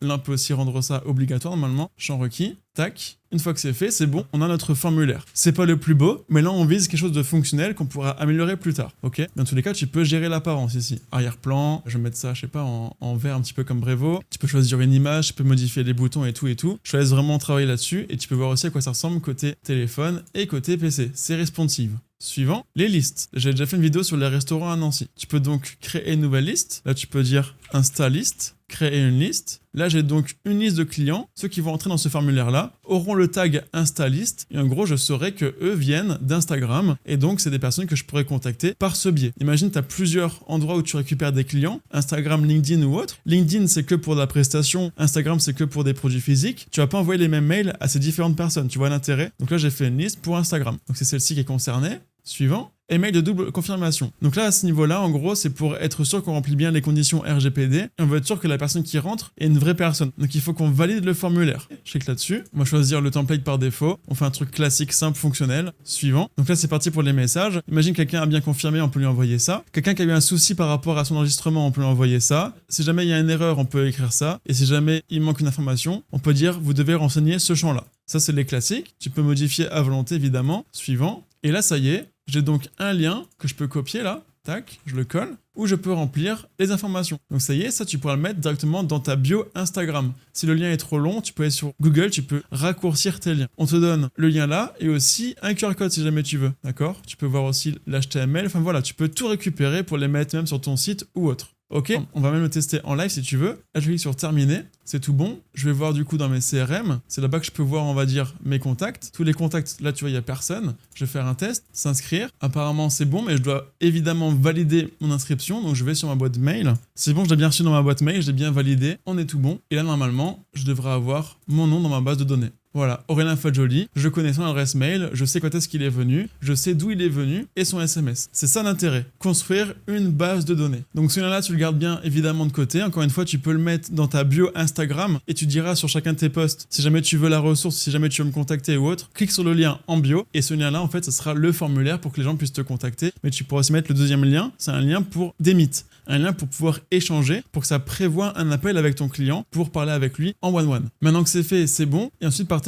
l'un peut aussi rendre ça obligatoire normalement, champ requis, tac. Une fois que c'est fait, c'est bon, on a notre formulaire. C'est pas le plus beau, mais là on vise quelque chose de fonctionnel qu'on pourra améliorer plus tard, ok? Dans tous les cas, tu peux gérer l'apparence ici. Arrière-plan, je vais mettre ça, je sais pas, en vert un petit peu comme Brevo. Tu peux choisir une image, tu peux modifier les boutons et tout. Je te laisse vraiment travailler là-dessus et tu peux voir aussi à quoi ça ressemble côté téléphone et côté PC. C'est responsive. Suivant, les listes. J'ai déjà fait une vidéo sur les restaurants à Nancy. Tu peux donc créer une nouvelle liste. Là, tu peux dire Insta liste, créer une liste. Là, j'ai donc une liste de clients. Ceux qui vont entrer dans ce formulaire-là auront le tag Insta liste. Et en gros, je saurai que eux viennent d'Instagram. Et donc, c'est des personnes que je pourrais contacter par ce biais. Imagine, tu as plusieurs endroits où tu récupères des clients. Instagram, LinkedIn ou autre. LinkedIn, c'est que pour la prestation. Instagram, c'est que pour des produits physiques. Tu vas pas envoyer les mêmes mails à ces différentes personnes. Tu vois l'intérêt? Donc là, j'ai fait une liste pour Instagram. Donc, c'est celle-ci qui est concernée. Suivant, email de double confirmation. Donc là, à ce niveau-là, en gros, c'est pour être sûr qu'on remplit bien les conditions RGPD. Et on veut être sûr que la personne qui rentre est une vraie personne. Donc il faut qu'on valide le formulaire. Je clique là-dessus. On va choisir le template par défaut. On fait un truc classique, simple, fonctionnel. Suivant. Donc là, c'est parti pour les messages. Imagine quelqu'un a bien confirmé, on peut lui envoyer ça. Quelqu'un qui a eu un souci par rapport à son enregistrement, on peut lui envoyer ça. Si jamais il y a une erreur, on peut écrire ça. Et si jamais il manque une information, on peut dire vous devez renseigner ce champ-là. Ça, c'est les classiques. Tu peux modifier à volonté, évidemment. Suivant. Et là, ça y est. J'ai donc un lien que je peux copier là, tac, je le colle, où je peux remplir les informations. Donc ça y est, ça tu pourras le mettre directement dans ta bio Instagram. Si le lien est trop long, tu peux aller sur Google, tu peux raccourcir tes liens. On te donne le lien là et aussi un QR code si jamais tu veux, d'accord? Tu peux voir aussi l'HTML, enfin voilà, tu peux tout récupérer pour les mettre même sur ton site ou autre. Ok, on va même le tester en live si tu veux. Là, je clique sur terminer, c'est tout bon. Je vais voir du coup dans mes CRM, c'est là-bas que je peux voir, on va dire, mes contacts. Tous les contacts, là tu vois, il n'y a personne. Je vais faire un test, s'inscrire. Apparemment, c'est bon, mais je dois évidemment valider mon inscription. Donc, je vais sur ma boîte mail. C'est bon, je l'ai bien reçu dans ma boîte mail, je l'ai bien validé. On est tout bon. Et là, normalement, je devrais avoir mon nom dans ma base de données. Voilà, Aurélien Fadjoli, je connais son adresse mail, je sais quand est-ce qu'il est venu, je sais d'où il est venu et son SMS. C'est ça l'intérêt, construire une base de données. Donc ce lien-là, tu le gardes bien évidemment de côté. Encore une fois, tu peux le mettre dans ta bio Instagram et tu diras sur chacun de tes posts, si jamais tu veux la ressource, si jamais tu veux me contacter ou autre, clique sur le lien en bio et ce lien-là, en fait, ce sera le formulaire pour que les gens puissent te contacter. Mais tu pourras aussi mettre le deuxième lien, c'est un lien pour des meets, un lien pour pouvoir échanger, pour que ça prévoit un appel avec ton client pour parler avec lui en one-one. Maintenant que c'est fait, c'est bon. Et ensuite partager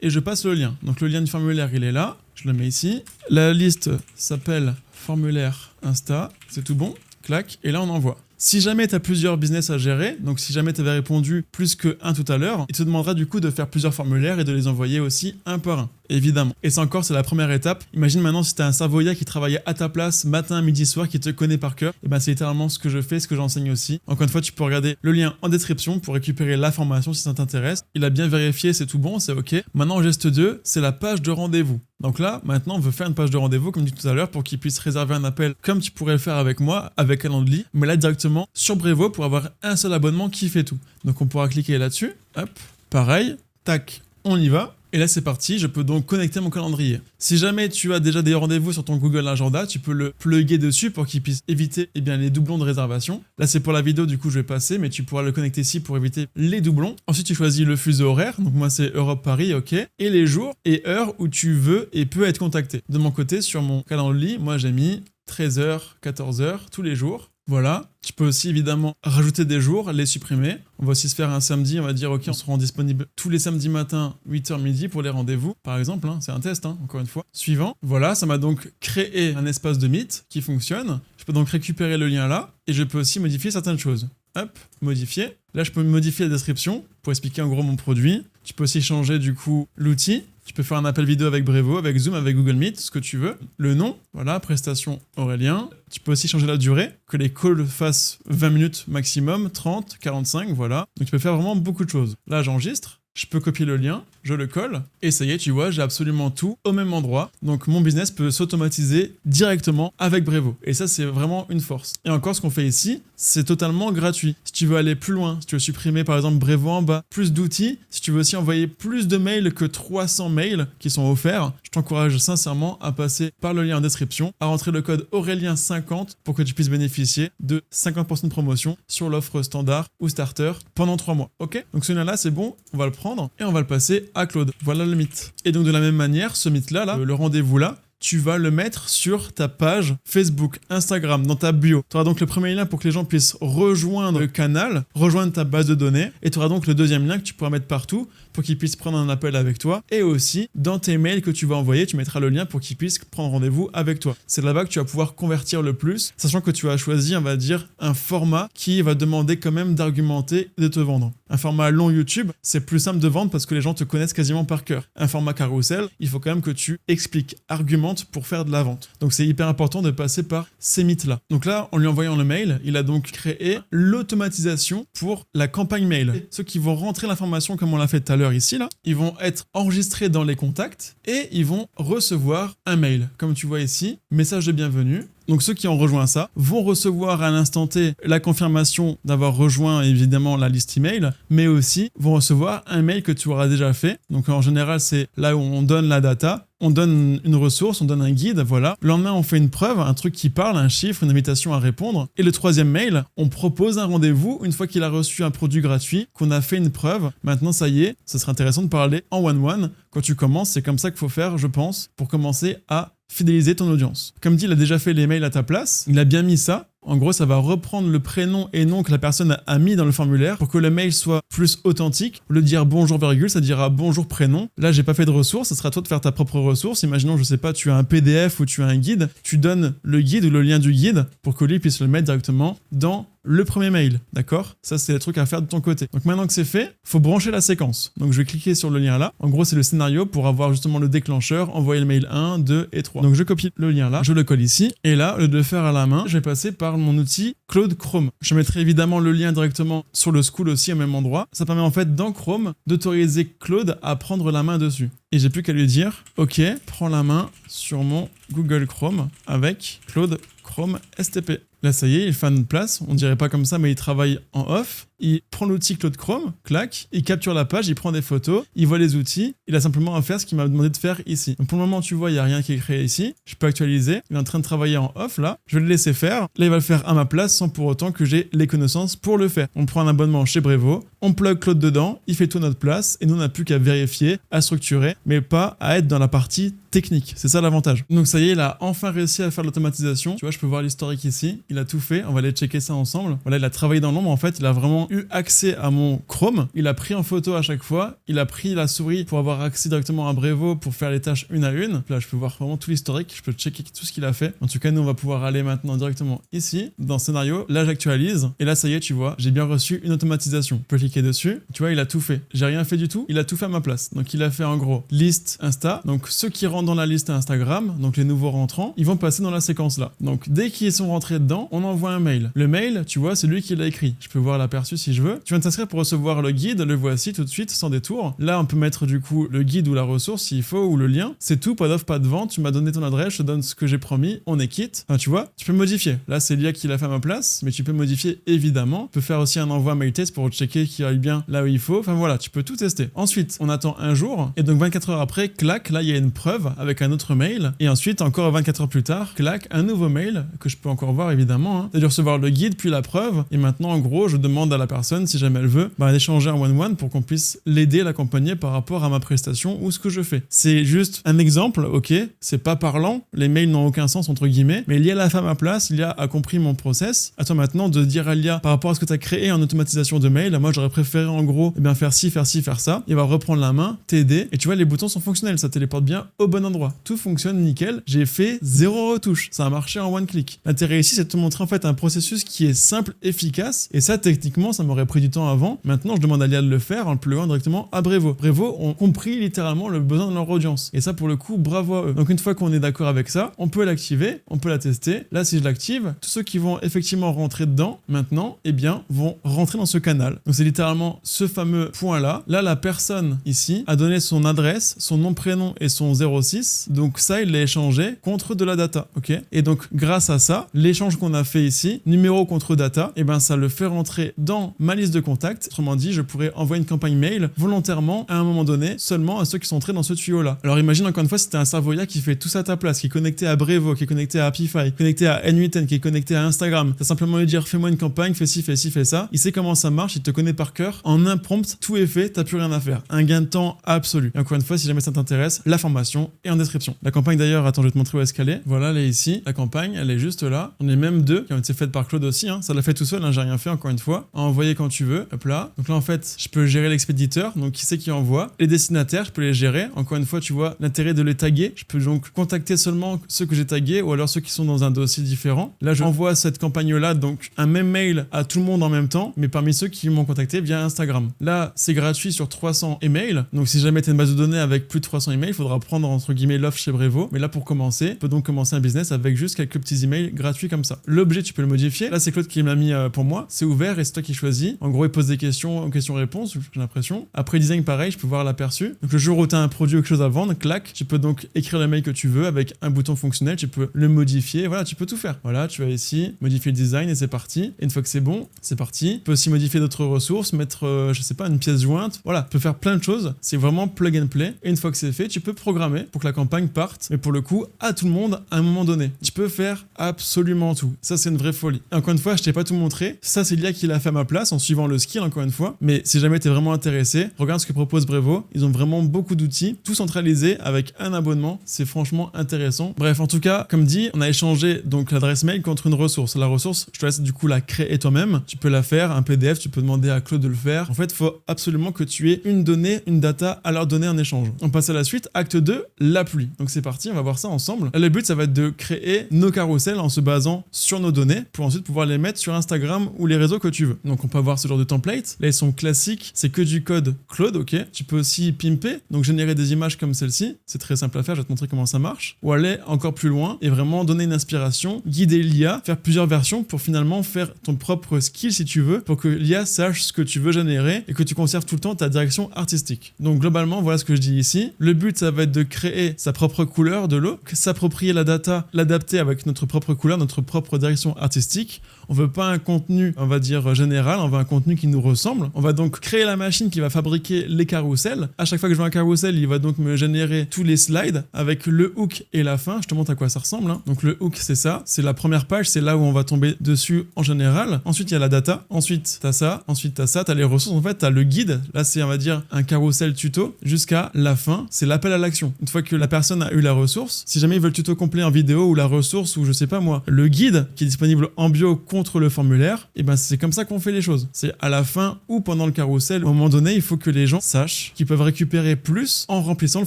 et je passe le lien. Donc le lien du formulaire, il est là. Je le mets ici. La liste s'appelle formulaire Insta. C'est tout bon. Clac. Et là, on envoie. Si jamais tu as plusieurs business à gérer, donc si jamais tu avais répondu plus qu'un tout à l'heure, il te demandera du coup de faire plusieurs formulaires et de les envoyer aussi un par un, évidemment. Et ça encore, c'est la première étape. Imagine maintenant si tu as un Savoyard qui travaillait à ta place matin, midi, soir, qui te connaît par cœur, et ben c'est littéralement ce que je fais, ce que j'enseigne aussi. Encore une fois, tu peux regarder le lien en description pour récupérer la formation si ça t'intéresse. Il a bien vérifié, c'est tout bon, c'est ok. Maintenant, geste 2, c'est la page de rendez-vous. Donc là, maintenant, on veut faire une page de rendez-vous, comme dit tout à l'heure, pour qu'il puisse réserver un appel comme tu pourrais le faire avec moi, avec Calendly, mais là directement sur Brevo pour avoir un seul abonnement qui fait tout. Donc on pourra cliquer là-dessus, hop, pareil, tac, on y va. Et là, c'est parti, je peux donc connecter mon calendrier. Si jamais tu as déjà des rendez-vous sur ton Google Agenda, tu peux le plugger dessus pour qu'il puisse éviter les doublons de réservation. Là, c'est pour la vidéo, du coup, je vais passer, mais tu pourras le connecter ici pour éviter les doublons. Ensuite, tu choisis le fuseau horaire. Donc, moi, c'est Europe-Paris, ok. Et les jours et heures où tu veux et peux être contacté. De mon côté, sur mon calendrier, moi, j'ai mis 13h, 14h, tous les jours. Voilà, tu peux aussi évidemment rajouter des jours, les supprimer. On va aussi se faire un samedi, on va dire ok, on se rend disponible tous les samedis matins, 8h midi pour les rendez-vous, par exemple, hein, c'est un test, hein, encore une fois. Suivant, voilà, ça m'a donc créé un espace de Meet qui fonctionne. Je peux donc récupérer le lien là et je peux aussi modifier certaines choses. Hop, modifier. Là, je peux modifier la description pour expliquer en gros mon produit. Tu peux aussi changer du coup l'outil. Tu peux faire un appel vidéo avec Brevo, avec Zoom, avec Google Meet, ce que tu veux. Le nom, voilà, prestation Aurélien. Tu peux aussi changer la durée, que les calls fassent 20 minutes maximum, 30, 45, voilà. Donc tu peux faire vraiment beaucoup de choses. Là, j'enregistre. Je peux copier le lien, je le colle, et ça y est, tu vois, j'ai absolument tout au même endroit. Donc mon business peut s'automatiser directement avec Brevo. Et ça, c'est vraiment une force. Et encore, ce qu'on fait ici, c'est totalement gratuit. Si tu veux aller plus loin, si tu veux supprimer par exemple Brevo en bas, plus d'outils, si tu veux aussi envoyer plus de mails que 300 mails qui sont offerts, je t'encourage sincèrement à passer par le lien en description, à rentrer le code Aurélien50 pour que tu puisses bénéficier de 50% de promotion sur l'offre standard ou starter pendant 3 mois. Ok? Donc ce lien-là, c'est bon, on va le prendre et on va le passer à Claude. Voilà le mythe. Et donc de la même manière, ce mythe-là, le rendez-vous là, tu vas le mettre sur ta page Facebook, Instagram, dans ta bio. Tu auras donc le premier lien pour que les gens puissent rejoindre le canal, rejoindre ta base de données, et tu auras donc le deuxième lien que tu pourras mettre partout pour qu'ils puissent prendre un appel avec toi, et aussi dans tes mails que tu vas envoyer, tu mettras le lien pour qu'ils puissent prendre rendez-vous avec toi. C'est là-bas que tu vas pouvoir convertir le plus, sachant que tu as choisi, on va dire, un format qui va demander quand même d'argumenter et de te vendre. Un format long YouTube, c'est plus simple de vendre parce que les gens te connaissent quasiment par cœur. Un format carrousel, il faut quand même que tu expliques, argumentes pour faire de la vente. Donc c'est hyper important de passer par ces mythes-là. Donc là, en lui envoyant le mail, il a donc créé l'automatisation pour la campagne mail. Ceux qui vont rentrer l'information comme on l'a fait tout à l'heure ici, là, ils vont être enregistrés dans les contacts et ils vont recevoir un mail. Comme tu vois ici, message de bienvenue. Donc ceux qui ont rejoint ça vont recevoir à l'instant T la confirmation d'avoir rejoint évidemment la liste email, mais aussi vont recevoir un mail que tu auras déjà fait. Donc en général, c'est là où on donne la data, on donne une ressource, on donne un guide, voilà. Le lendemain, on fait une preuve, un truc qui parle, un chiffre, une invitation à répondre. Et le troisième mail, on propose un rendez-vous une fois qu'il a reçu un produit gratuit, qu'on a fait une preuve. Maintenant, ça y est, ce serait intéressant de parler en one-one. Quand tu commences, c'est comme ça qu'il faut faire, je pense, pour commencer à fidéliser ton audience. Comme dit, il a déjà fait les mails à ta place, il a bien mis ça. En gros, ça va reprendre le prénom et nom que la personne a mis dans le formulaire pour que le mail soit plus authentique. Au lieu de dire bonjour virgule, ça dira bonjour prénom. Là, j'ai pas fait de ressources, ça sera à toi de faire ta propre ressource. Imaginons, je sais pas, tu as un PDF ou tu as un guide, tu donnes le guide ou le lien du guide pour que lui puisse le mettre directement dans le premier mail, d'accord? Ça, c'est le truc à faire de ton côté. Donc maintenant que c'est fait, faut brancher la séquence. Donc je vais cliquer sur le lien là. En gros, c'est le scénario pour avoir justement le déclencheur, envoyer le mail 1, 2 et 3. Donc je copie le lien là, je le colle ici. Et là, au lieu de le faire à la main, je vais passer par mon outil Claude Chrome. Je mettrai évidemment le lien directement sur le school aussi au même endroit. Ça permet en fait dans Chrome d'autoriser Claude à prendre la main dessus. Et j'ai plus qu'à lui dire, ok, prends la main sur mon Google Chrome avec Claude Chrome STP. Là, ça y est, il fait une place. On dirait pas comme ça, mais il travaille en off. il prend l'outil Claude Chrome, clac, il capture la page, il prend des photos, il voit les outils, il a simplement à faire ce qu'il m'a demandé de faire ici. Donc pour le moment, tu vois, il n'y a rien qui est créé ici. Je peux actualiser. Il est en train de travailler en off là. Je vais le laisser faire. Là, il va le faire à ma place sans pour autant que j'ai les connaissances pour le faire. On prend un abonnement chez Brevo, on plug Claude dedans, il fait tout à notre place et nous, on n'a plus qu'à vérifier, à structurer, mais pas à être dans la partie technique. C'est ça l'avantage. Donc ça y est, il a enfin réussi à faire l'automatisation. Tu vois, je peux voir l'historique ici. Il a tout fait. On va aller checker ça ensemble. Voilà, il a travaillé dans l'ombre. En fait, il a vraiment eu accès à mon Chrome. Il a pris en photo à chaque fois. Il a pris la souris pour avoir accès directement à Brevo pour faire les tâches une à une. Là, je peux voir vraiment tout l'historique. Je peux checker tout ce qu'il a fait. En tout cas, nous, on va pouvoir aller maintenant directement ici, dans Scénario. Là, j'actualise. Et là, ça y est, tu vois, j'ai bien reçu une automatisation. Je peux cliquer dessus. Tu vois, il a tout fait. J'ai rien fait du tout. Il a tout fait à ma place. Donc, il a fait en gros liste Insta. Donc, ceux qui rentrent dans la liste Instagram, donc les nouveaux rentrants, ils vont passer dans la séquence là. Donc, dès qu'ils sont rentrés dedans, on envoie un mail. Le mail, tu vois, c'est lui qui l'a écrit. Je peux voir l'aperçu si je veux. Tu viens de t'inscrire pour recevoir le guide. Le voici tout de suite, sans détour. Là, on peut mettre du coup le guide ou la ressource s'il faut, ou le lien. C'est tout, pas d'offre, pas de vente. Tu m'as donné ton adresse, je te donne ce que j'ai promis. On est quitte. Enfin, tu vois, tu peux modifier. Là, c'est l'IA qui l'a fait à ma place, mais tu peux modifier évidemment. Tu peux faire aussi un envoi mail test pour checker qu'il aille bien là où il faut. Enfin voilà, tu peux tout tester. Ensuite, on attend un jour et donc 24 heures après, clac, là il y a une preuve avec un autre mail et ensuite encore 24 heures plus tard, clac, un nouveau mail que je peux encore voir évidemment. Hein. C'est de recevoir le guide puis la preuve et maintenant en gros, je demande à la personne si jamais elle veut d'échanger en one-one pour qu'on puisse l'aider, l'accompagner par rapport à ma prestation ou ce que je fais. C'est juste un exemple, ok, c'est pas parlant, les mails n'ont aucun sens entre guillemets, mais l'IA l'a fait à ma place, l'IA a compris mon process. À toi maintenant de dire à l'IA par rapport à ce que tu as créé en automatisation de mail, moi j'aurais préféré en gros faire ci, faire ci, faire ça. Il va reprendre la main, t'aider et tu vois les boutons sont fonctionnels, ça téléporte bien au bon endroit. Tout fonctionne nickel, j'ai fait 0 retouche, ça a marché en one click. L'intérêt ici c'est de te montrer en fait un processus qui est simple, efficace et ça techniquement ça m'aurait pris du temps avant. Maintenant je demande à l'IA de le faire en le pluguant directement à Brevo. Brevo ont compris littéralement le besoin de leur audience et ça pour le coup bravo à eux. Donc une fois qu'on est d'accord avec ça, on peut l'activer, on peut la tester. Là si je l'active, tous ceux qui vont effectivement rentrer dedans maintenant, eh bien vont rentrer dans ce canal. Donc c'est littéralement ce fameux point là. Là la personne ici a donné son adresse, son nom prénom et son 06. Donc ça il l'a échangé contre de la data, ok. Et donc grâce à ça, l'échange qu'on a fait ici, numéro contre data, eh ben ça le fait rentrer dans ma liste de contacts. Autrement dit, je pourrais envoyer une campagne mail volontairement à un moment donné seulement à ceux qui sont entrés dans ce tuyau là. Alors imagine encore une fois si t'es un Savoya qui fait tout ça à ta place, qui est connecté à Brevo, qui est connecté à Apify, connecté à N8N, qui est connecté à Instagram. T'as simplement lui dire fais-moi une campagne, fais ci, fais ci, fais ça. Il sait comment ça marche, il te connaît par cœur. En un prompt, tout est fait, t'as plus rien à faire. Un gain de temps absolu. Et encore une fois, si jamais ça t'intéresse, la formation est en description. La campagne d'ailleurs, attends, je vais te montrer où est-ce qu'elle est. Voilà, elle est ici. La campagne, elle est juste là. On est même deux qui ont été faites par Claude aussi. Hein. Ça l'a fait tout seul, hein, j'ai rien fait encore une fois. Envoyer quand tu veux. Hop là. Donc là, en fait, je peux gérer l'expéditeur. Donc qui c'est qui envoie. Les destinataires, je peux les gérer. Encore une fois, tu vois l'intérêt de les taguer. Je peux donc contacter seulement ceux que j'ai tagués ou alors ceux qui sont dans un dossier différent. Là, je envoie cette campagne-là, donc un même mail à tout le monde en même temps, mais parmi ceux qui m'ont contacté via Instagram. Là, c'est gratuit sur 300 emails. Donc si jamais tu as une base de données avec plus de 300 emails, il faudra prendre entre guillemets l'offre chez Brevo. Mais là, pour commencer, tu peux donc commencer un business avec juste quelques petits emails gratuits comme ça. L'objet, tu peux le modifier. Là, c'est Claude qui l'a mis pour moi. C'est ouvert et c'est toi qui choisis. En gros, il pose des questions-réponses, j'ai l'impression. Après design, pareil, je peux voir l'aperçu. Donc le jour où tu as un produit ou quelque chose à vendre, clac, tu peux donc écrire le mail que tu veux avec un bouton fonctionnel. Tu peux le modifier. Voilà, tu peux tout faire. Voilà, tu vas ici, modifier le design et c'est parti. Et une fois que c'est bon, c'est parti. Tu peux aussi modifier d'autres ressources, mettre, je sais pas, une pièce jointe. Voilà, tu peux faire plein de choses. C'est vraiment plug and play. Et une fois que c'est fait, tu peux programmer pour que la campagne parte. Mais pour le coup, à tout le monde à un moment donné. Tu peux faire absolument tout. Ça, c'est une vraie folie. Et encore une fois, je t'ai pas tout montré. Ça, c'est l'IA qui l'a fait à ma place en suivant le skill, encore une fois. Mais si jamais t'es vraiment intéressé, regarde ce que propose Brevo. Ils ont vraiment beaucoup d'outils, tout centralisé avec un abonnement. C'est franchement intéressant. Bref, en tout cas, comme dit, on a échangé donc l'adresse mail contre une ressource. La ressource, je te laisse du coup la créer toi-même. Tu peux la faire, un PDF, tu peux demander à Claude de le faire. En fait, il faut absolument que tu aies une donnée, une data à leur donner en échange. On passe à la suite. Acte 2, l'appli. Donc c'est parti, on va voir ça ensemble. Là, le but, ça va être de créer nos carousels en se basant sur nos données pour ensuite pouvoir les mettre sur Instagram ou les réseaux que tu veux. Donc on peut avoir ce genre de template. Là, ils sont classiques. C'est que du code Claude, ok. Tu peux aussi pimper, donc générer des images comme celle-ci. C'est très simple à faire, je vais te montrer comment ça marche. Ou aller encore plus loin et vraiment donner une inspiration, guider l'IA, faire plusieurs versions pour finalement faire ton propre skill si tu veux, pour que l'IA sache ce que tu veux générer et que tu conserves tout le temps ta direction artistique. Donc globalement, voilà ce que je dis ici. Le but, ça va être de créer sa propre couleur de l'eau, s'approprier la data, l'adapter avec notre propre couleur, notre propre direction artistique. On veut pas un contenu, on va dire, général général, on veut un contenu qui nous ressemble. On va donc créer la machine qui va fabriquer les carousels. À chaque fois que je veux un carrousel, il va donc me générer tous les slides avec le hook et la fin. Je te montre à quoi ça ressemble. Donc le hook, c'est ça. C'est la première page, c'est là où on va tomber dessus en général. Ensuite, il y a la data. Ensuite, t'as ça. Ensuite, t'as ça. T'as les ressources. En fait, t'as le guide. Là, c'est, on va dire, un carrousel tuto jusqu'à la fin. C'est l'appel à l'action. Une fois que la personne a eu la ressource, si jamais il veut le tuto complet en vidéo ou la ressource ou je sais pas moi, le guide qui est disponible en bio contre le formulaire, et ben c'est comme ça qu'on fait les choses. C'est à la fin ou pendant le carrousel. Au moment donné, il faut que les gens sachent qu'ils peuvent récupérer plus en remplissant le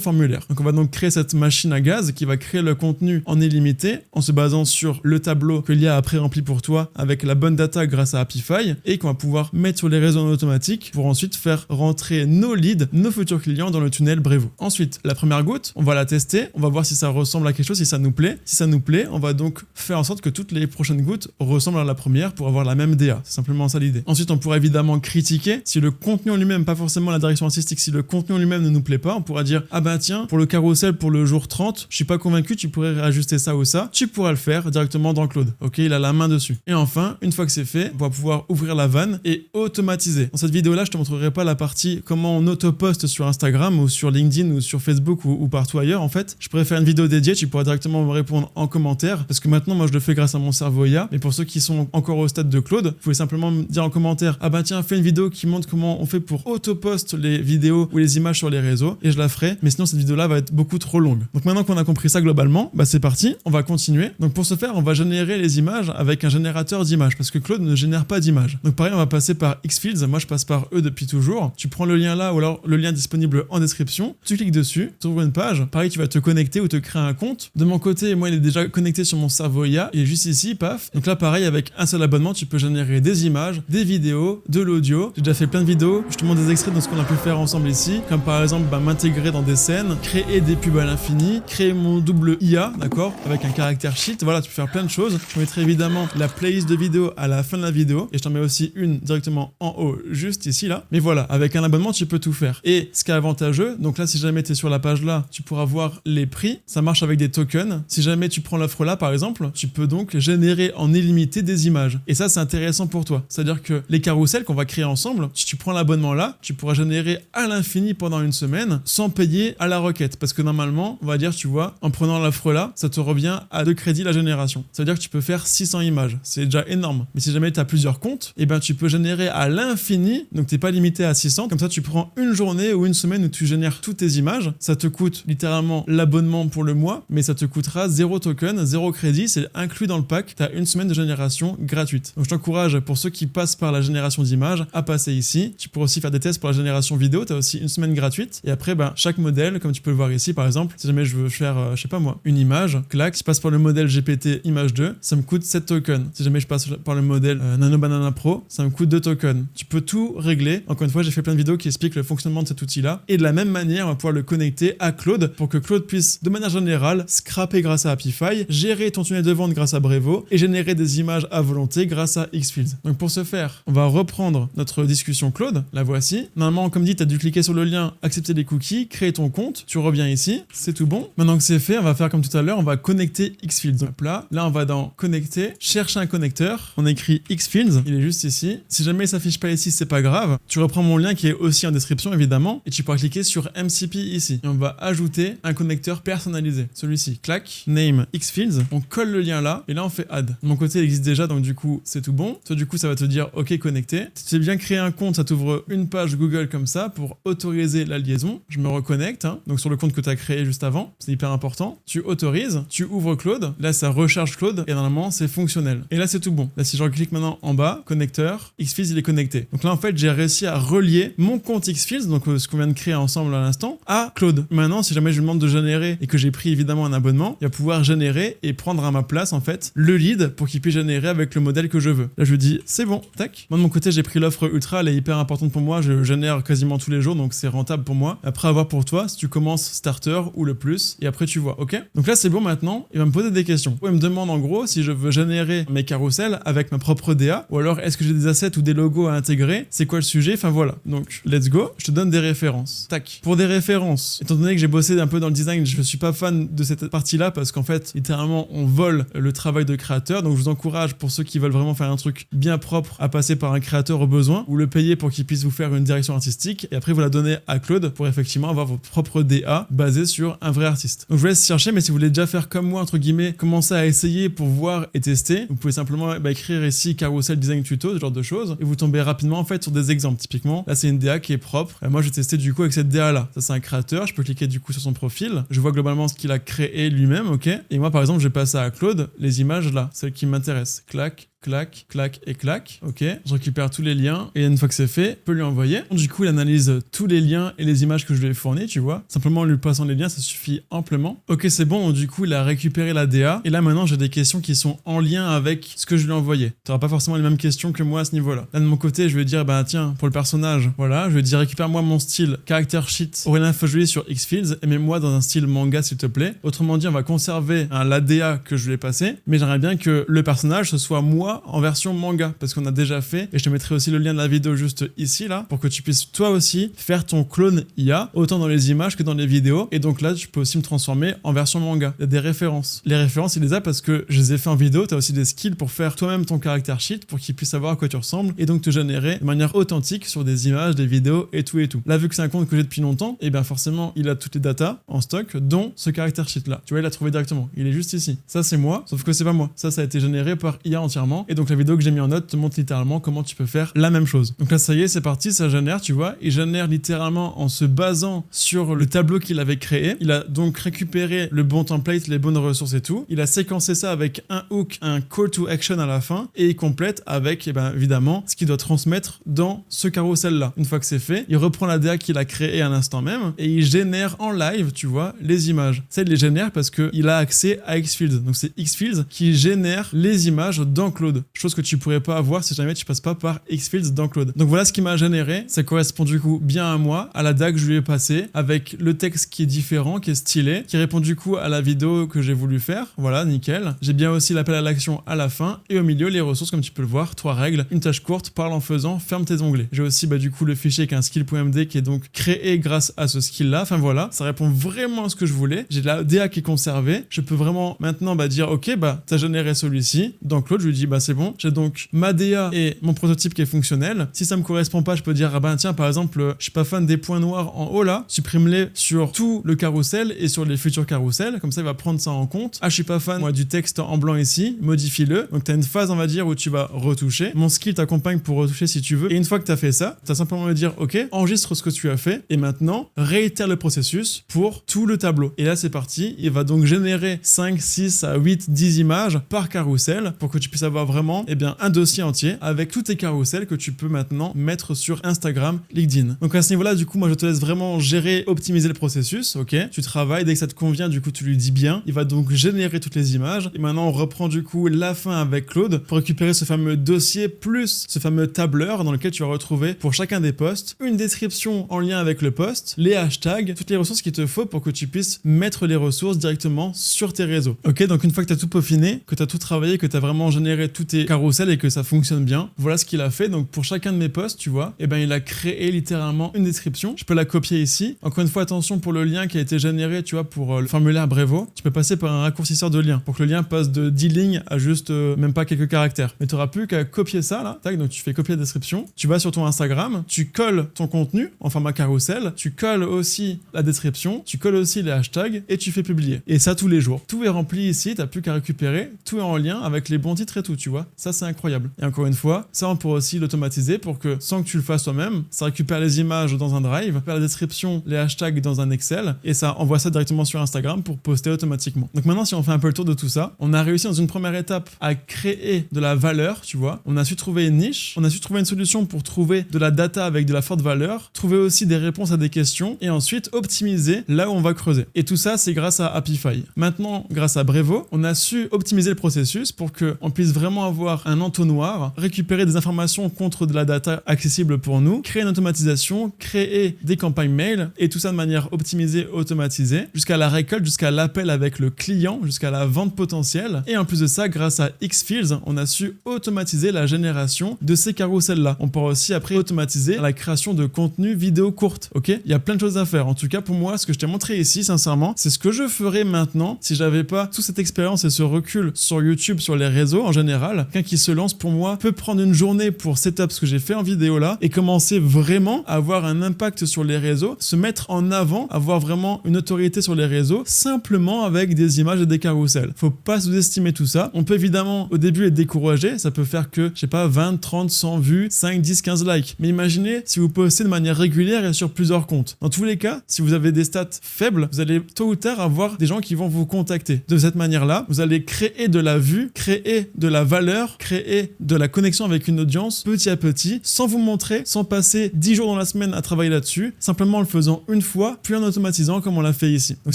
formulaire. Donc on va donc créer cette machine à gaz qui va créer le contenu en illimité en se basant sur le tableau que l'IA a pré-rempli pour toi avec la bonne data grâce à Apify et qu'on va pouvoir mettre sur les réseaux en automatique pour ensuite faire rentrer nos leads, nos futurs clients dans le tunnel Brevo. Ensuite, la première goutte, on va la tester, on va voir si ça ressemble à quelque chose, si ça nous plaît. Si ça nous plaît, on va donc faire en sorte que toutes les prochaines gouttes ressemblent à la première pour avoir la même DA. C'est simplement ça l'idée. Ensuite, on pourra évidemment critiquer si le contenu en lui-même, pas forcément la direction artistique, si le contenu en lui-même ne nous plaît pas, on pourra dire ah ben tiens, pour le carrousel pour le jour 30, je suis pas convaincu, tu pourrais réajuster ça ou ça. Tu pourras le faire directement dans Claude. Ok, il a la main dessus. Et enfin, une fois que c'est fait, on va pouvoir ouvrir la vanne et automatiser. Dans cette vidéo-là, je te montrerai pas la partie comment on auto-poste sur Instagram ou sur LinkedIn ou sur Facebook ou partout ailleurs. En fait, je pourrais faire une vidéo dédiée, tu pourras directement me répondre en commentaire parce que maintenant, moi, je le fais grâce à mon cerveau IA. Mais pour ceux qui sont encore au stade de Claude, vous pouvez simplement me dire en commentaire ah bah tiens, fais une vidéo qui montre comment on fait pour auto-post les vidéos ou les images sur les réseaux et je la ferai. Mais sinon, cette vidéo-là va être beaucoup trop longue. Donc maintenant qu'on a compris ça globalement, bah c'est parti, on va continuer. Donc pour ce faire, on va générer les images avec un générateur d'images parce que Claude ne génère pas d'images. Donc pareil, on va passer par Xfields. Moi, je passe par eux depuis toujours. Tu prends le lien là ou alors le lien disponible en description. Tu cliques dessus, tu ouvres une page. Pareil, tu vas te connecter ou te créer un compte. De mon côté, moi, il est déjà connecté sur mon cerveau IA. Il est juste ici, paf. Donc là, pareil, avec un seul abonnement, tu peux générer des images, des vidéos, de l'audio. J'ai déjà fait plein de vidéos. Je te montre des extraits de ce qu'on a pu faire ensemble ici. Comme par exemple, m'intégrer dans des scènes, créer des pubs à l'infini, créer mon double IA, d'accord, avec un caractère sheet. Voilà, tu peux faire plein de choses. Je mettrai évidemment la playlist de vidéos à la fin de la vidéo. Et je t'en mets aussi une directement en haut, juste ici, là. Mais voilà, avec un abonnement, tu peux tout faire. Et ce qui est avantageux, donc là, si jamais tu es sur la page là, tu pourras voir les prix. Ça marche avec des tokens. Si jamais tu prends l'offre là, par exemple, tu peux donc générer en illimité des images. Et ça, c'est intéressant pour toi. C'est-à-dire que les carousels qu'on va créer ensemble, si tu prends l'abonnement là, tu pourras générer à l'infini pendant une semaine sans payer à la requête. Parce que normalement, on va dire, tu vois, en prenant l'offre là, ça te revient à 2 crédits la génération. Ça veut dire que tu peux faire 600 images. C'est déjà énorme. Mais si jamais tu as plusieurs comptes, et ben tu peux générer à l'infini. Donc t'es pas limité à 600. Comme ça, tu prends une journée ou une semaine où tu génères toutes tes images. Ça te coûte littéralement l'abonnement pour le mois, mais ça te coûtera 0 token, 0 crédit. C'est inclus dans le pack. Tu as une semaine de génération gratuite. Donc je t'encourage, pour ceux qui passent par la génération d'images, à passer ici. Tu pourras aussi faire des tests pour la génération vidéo. Tu as aussi une semaine gratuite. Et après, ben, chaque modèle, comme tu peux le voir ici, par exemple, si jamais je veux faire, je sais pas moi, une image, clac, je passe par le modèle GPT Image 2, ça me coûte 7 tokens. Si jamais je passe par le modèle Nano Banana Pro, ça me coûte 2 tokens. Tu peux tout régler. Encore une fois, j'ai fait plein de vidéos qui expliquent le fonctionnement de cet outil-là. Et de la même manière, on va pouvoir le connecter à Claude pour que Claude puisse, de manière générale, scraper grâce à Apify, gérer ton tunnel de vente grâce à Brevo et générer des images à volonté grâce à Xfields. Donc pour ce faire, on va reprendre notre discussion Claude. La voici. Normalement, comme dit, tu as dû cliquer sur le lien, accepter les cookies, créer ton compte. Tu reviens ici. C'est tout bon. Maintenant que c'est fait, on va faire comme tout à l'heure, on va connecter Xfields. Hop là, on va dans connecter, chercher un connecteur. On écrit Xfields. Il est juste ici. Si jamais il s'affiche pas ici, c'est pas grave. Tu reprends mon lien qui est aussi en description évidemment et tu pourras cliquer sur MCP ici. Et on va ajouter un connecteur personnalisé. Celui-ci, clac, name Xfields. On colle le lien là et là on fait add. De mon côté, il existe déjà donc du coup c'est tout bon. Toi du coup ça va te dire OK connecté. Si tu as bien créé un compte, ça t'ouvre une page Google comme ça pour autoriser la liaison. Je me reconnecte donc sur le compte que tu as créé juste avant. C'est hyper important. Tu autorises, tu ouvres Claude. Là ça recharge Claude et normalement c'est fonctionnel. Et là c'est tout bon. Là si je clique maintenant en bas, connecteur, Xfields il est connecté. Donc là en fait j'ai réussi à relier mon compte Xfields, donc ce qu'on vient de créer ensemble à l'instant, à Claude. Maintenant si jamais je lui demande de générer et que j'ai pris évidemment un abonnement, il va pouvoir générer et prendre à ma place en fait le lead pour qu'il puisse générer avec le modèle que je veux. Là je lui dis c'est bon, tac. Moi de mon côté j'ai pris l'offre ultra, elle est hyper importante pour moi, je génère quasiment tous les jours donc c'est rentable pour moi. Après avoir pour toi si tu commences starter ou le plus et après tu vois, ok. Donc là c'est bon maintenant, il va me poser des questions. Il me demande en gros si je veux générer mes carousels avec ma propre DA ou alors est-ce que j'ai des assets ou des logos à intégrer, c'est quoi le sujet, enfin voilà. Donc let's go, je te donne des références. Tac. Pour des références, étant donné que j'ai bossé un peu dans le design, je suis pas fan de cette partie-là parce qu'en fait littéralement on vole le travail de créateur, donc je vous encourage pour ceux qui veulent vraiment faire un truc bien propre à passer par un créateur au besoin ou le payer pour qu'il puisse vous faire une direction artistique et après vous la donnez à Claude pour effectivement avoir votre propre DA basé sur un vrai artiste. Donc je vous laisse chercher, mais si vous voulez déjà faire comme moi, entre guillemets, commencer à essayer pour voir et tester, vous pouvez simplement écrire ici carousel design tuto, ce genre de choses, et vous tombez rapidement en fait sur des exemples. Typiquement, là c'est une DA qui est propre. Moi je vais tester du coup avec cette DA là. Ça c'est un créateur, je peux cliquer du coup sur son profil, je vois globalement ce qu'il a créé lui-même, ok. Et moi par exemple je vais passer à Claude les images là, celles qui m'intéressent. Clac, clac, clac et clac, ok. Je récupère tous les liens et une fois que c'est fait, je peux lui envoyer. Du coup, il analyse tous les liens et les images que je lui ai fournis, tu vois. Simplement en lui passant les liens, ça suffit amplement. Ok, c'est bon, du coup, il a récupéré la DA et là maintenant, j'ai des questions qui sont en lien avec ce que je lui ai envoyé. Tu n'auras pas forcément les mêmes questions que moi à ce niveau-là. Là, de mon côté, je vais dire, bah tiens, pour le personnage, voilà, je vais dire récupère-moi mon style character sheet Aurélien Fajoli sur Xfields et mets-moi dans un style manga s'il te plaît. Autrement dit, on va conserver la DA que je lui ai passée, mais j'aimerais bien que le personnage, ce soit moi en version manga, parce qu'on a déjà fait, et je te mettrai aussi le lien de la vidéo juste ici, là, pour que tu puisses toi aussi faire ton clone IA, autant dans les images que dans les vidéos, et donc là, tu peux aussi me transformer en version manga. Il y a des références. Les références, il les a parce que je les ai fait en vidéo, tu as aussi des skills pour faire toi-même ton character sheet, pour qu'il puisse savoir à quoi tu ressembles, et donc te générer de manière authentique sur des images, des vidéos, et tout et tout. Là, vu que c'est un compte que j'ai depuis longtemps, et bien forcément, il a toutes les datas en stock, dont ce character sheet là. Tu vois, il l'a trouvé directement. Il est juste ici. Ça, c'est moi, sauf que c'est pas moi. Ça a été généré par IA entièrement, et donc la vidéo que j'ai mis en note te montre littéralement comment tu peux faire la même chose. Donc là, ça y est, c'est parti, ça génère, tu vois. Il génère littéralement en se basant sur le tableau qu'il avait créé. Il a donc récupéré le bon template, les bonnes ressources et tout. Il a séquencé ça avec un hook, un call to action à la fin, et il complète avec, évidemment, ce qu'il doit transmettre dans ce carrousel-là. Une fois que c'est fait, il reprend la DA qu'il a créée à l'instant même, et il génère en live, tu vois, les images. Ça, il les génère parce qu'il a accès à Xfields. Donc c'est Xfields qui génère les images dans Claude. Chose que tu pourrais pas avoir si jamais tu passes pas par Xfields dans Claude. Donc voilà ce qui m'a généré. Ça correspond du coup bien à moi, à la DA que je lui ai passée, avec le texte qui est différent, qui est stylé, qui répond du coup à la vidéo que j'ai voulu faire. Voilà, nickel. J'ai bien aussi l'appel à l'action à la fin, et au milieu les ressources comme tu peux le voir, 3 règles, une tâche courte, parle en faisant, ferme tes onglets. J'ai aussi du coup le fichier qui est un skill.md qui est donc créé grâce à ce skill là. Enfin voilà, ça répond vraiment à ce que je voulais. J'ai la DA qui est conservée. Je peux vraiment maintenant dire ok, t'as généré celui-ci. Dans Claude, je lui dis c'est bon. J'ai donc ma DA et mon prototype qui est fonctionnel. Si ça me correspond pas, je peux dire tiens, par exemple, je suis pas fan des points noirs en haut là, supprime-les sur tout le carrousel et sur les futurs carousels. Comme ça, il va prendre ça en compte. Je suis pas fan moi du texte en blanc ici, modifie-le. Donc t'as une phase, on va dire, où tu vas retoucher. Mon skill t'accompagne pour retoucher si tu veux. Et une fois que t'as fait ça, t'as simplement à dire ok, enregistre ce que tu as fait et maintenant réitère le processus pour tout le tableau. Et là c'est parti, il va donc générer 5, 6 à 8, 10 images par carrousel pour que tu puisses avoir vraiment un dossier entier avec tous tes carousels que tu peux maintenant mettre sur Instagram, LinkedIn. Donc à ce niveau-là, du coup, moi je te laisse vraiment gérer, optimiser le processus, ok? Tu travailles, dès que ça te convient, du coup tu lui dis bien, il va donc générer toutes les images. Et maintenant on reprend du coup la fin avec Claude pour récupérer ce fameux dossier plus ce fameux tableur dans lequel tu vas retrouver pour chacun des posts une description en lien avec le post, les hashtags, toutes les ressources qu'il te faut pour que tu puisses mettre les ressources directement sur tes réseaux. Ok, donc une fois que tu as tout peaufiné, que tu as tout travaillé, que tu as vraiment généré tous tes carousels et que ça fonctionne bien, voilà ce qu'il a fait. Donc pour chacun de mes posts, tu vois, il a créé littéralement une description. Je peux la copier ici. Encore une fois, attention pour le lien qui a été généré, tu vois, pour le formulaire Brevo. Tu peux passer par un raccourcisseur de lien pour que le lien passe de 10 lignes à juste même pas quelques caractères. Mais tu n'auras plus qu'à copier ça là. Tac, donc tu fais copier la description. Tu vas sur ton Instagram, tu colles ton contenu en format carrousel, tu colles aussi la description, tu colles aussi les hashtags et tu fais publier. Et ça tous les jours. Tout est rempli ici, t'as plus qu'à récupérer. Tout est en lien avec les bons titres et tout, tu vois. Ça c'est incroyable. Et encore une fois, ça on pourrait aussi l'automatiser pour que sans que tu le fasses toi-même, ça récupère les images dans un drive, récupère la description, les hashtags dans un Excel et ça envoie ça directement sur Instagram pour poster automatiquement. Donc maintenant si on fait un peu le tour de tout ça, on a réussi dans une première étape à créer de la valeur, tu vois. On a su trouver une niche, on a su trouver une solution pour trouver de la data avec de la forte valeur, trouver aussi des réponses à des questions et ensuite optimiser là où on va creuser. Et tout ça c'est grâce à Apify. Maintenant, grâce à Brevo, on a su optimiser le processus pour qu'on puisse vraiment avoir un entonnoir, récupérer des informations contre de la data accessible pour nous, créer une automatisation, créer des campagnes mail et tout ça de manière optimisée, automatisée, jusqu'à la récolte, jusqu'à l'appel avec le client, jusqu'à la vente potentielle. Et en plus de ça, grâce à Xfields, on a su automatiser la génération de ces carousels-là. On pourra aussi après automatiser la création de contenu vidéo courte, ok? Il y a plein de choses à faire. En tout cas, pour moi, ce que je t'ai montré ici, sincèrement, c'est ce que je ferais maintenant si j'avais pas toute cette expérience et ce recul sur YouTube, sur les réseaux en général, général, quelqu'un qui se lance pour moi peut prendre une journée pour setup ce que j'ai fait en vidéo là et commencer vraiment à avoir un impact sur les réseaux, se mettre en avant, avoir vraiment une autorité sur les réseaux simplement avec des images et des carousels. Faut pas sous-estimer tout ça. On peut évidemment au début être découragé, ça peut faire que, je sais pas, 20, 30, 100 vues, 5, 10, 15 likes. Mais imaginez si vous postez de manière régulière et sur plusieurs comptes. Dans tous les cas, si vous avez des stats faibles, vous allez tôt ou tard avoir des gens qui vont vous contacter. De cette manière-là, vous allez créer de la vue, créer de la valeur, créer de la connexion avec une audience petit à petit, sans vous montrer, sans passer 10 jours dans la semaine à travailler là-dessus, simplement en le faisant une fois, puis en automatisant comme on l'a fait ici. Donc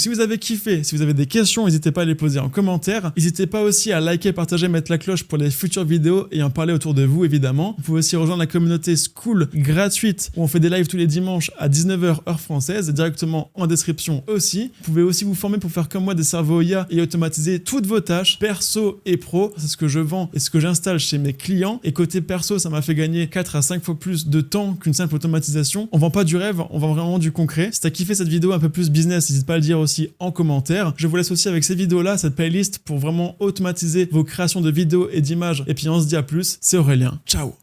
si vous avez kiffé, si vous avez des questions, n'hésitez pas à les poser en commentaire. N'hésitez pas aussi à liker, partager, mettre la cloche pour les futures vidéos et en parler autour de vous évidemment. Vous pouvez aussi rejoindre la communauté Skool gratuite où on fait des lives tous les dimanches à 19h heure française, directement en description aussi. Vous pouvez aussi vous former pour faire comme moi des cerveaux IA et automatiser toutes vos tâches, perso et pro. C'est ce que je vends et ce que j'installe chez mes clients. Et côté perso, ça m'a fait gagner 4 à 5 fois plus de temps qu'une simple automatisation. On vend pas du rêve, on vend vraiment du concret. Si t'as kiffé cette vidéo un peu plus business, n'hésite pas à le dire aussi en commentaire. Je vous laisse aussi avec ces vidéos-là, cette playlist pour vraiment automatiser vos créations de vidéos et d'images. Et puis on se dit à plus, c'est Aurélien. Ciao.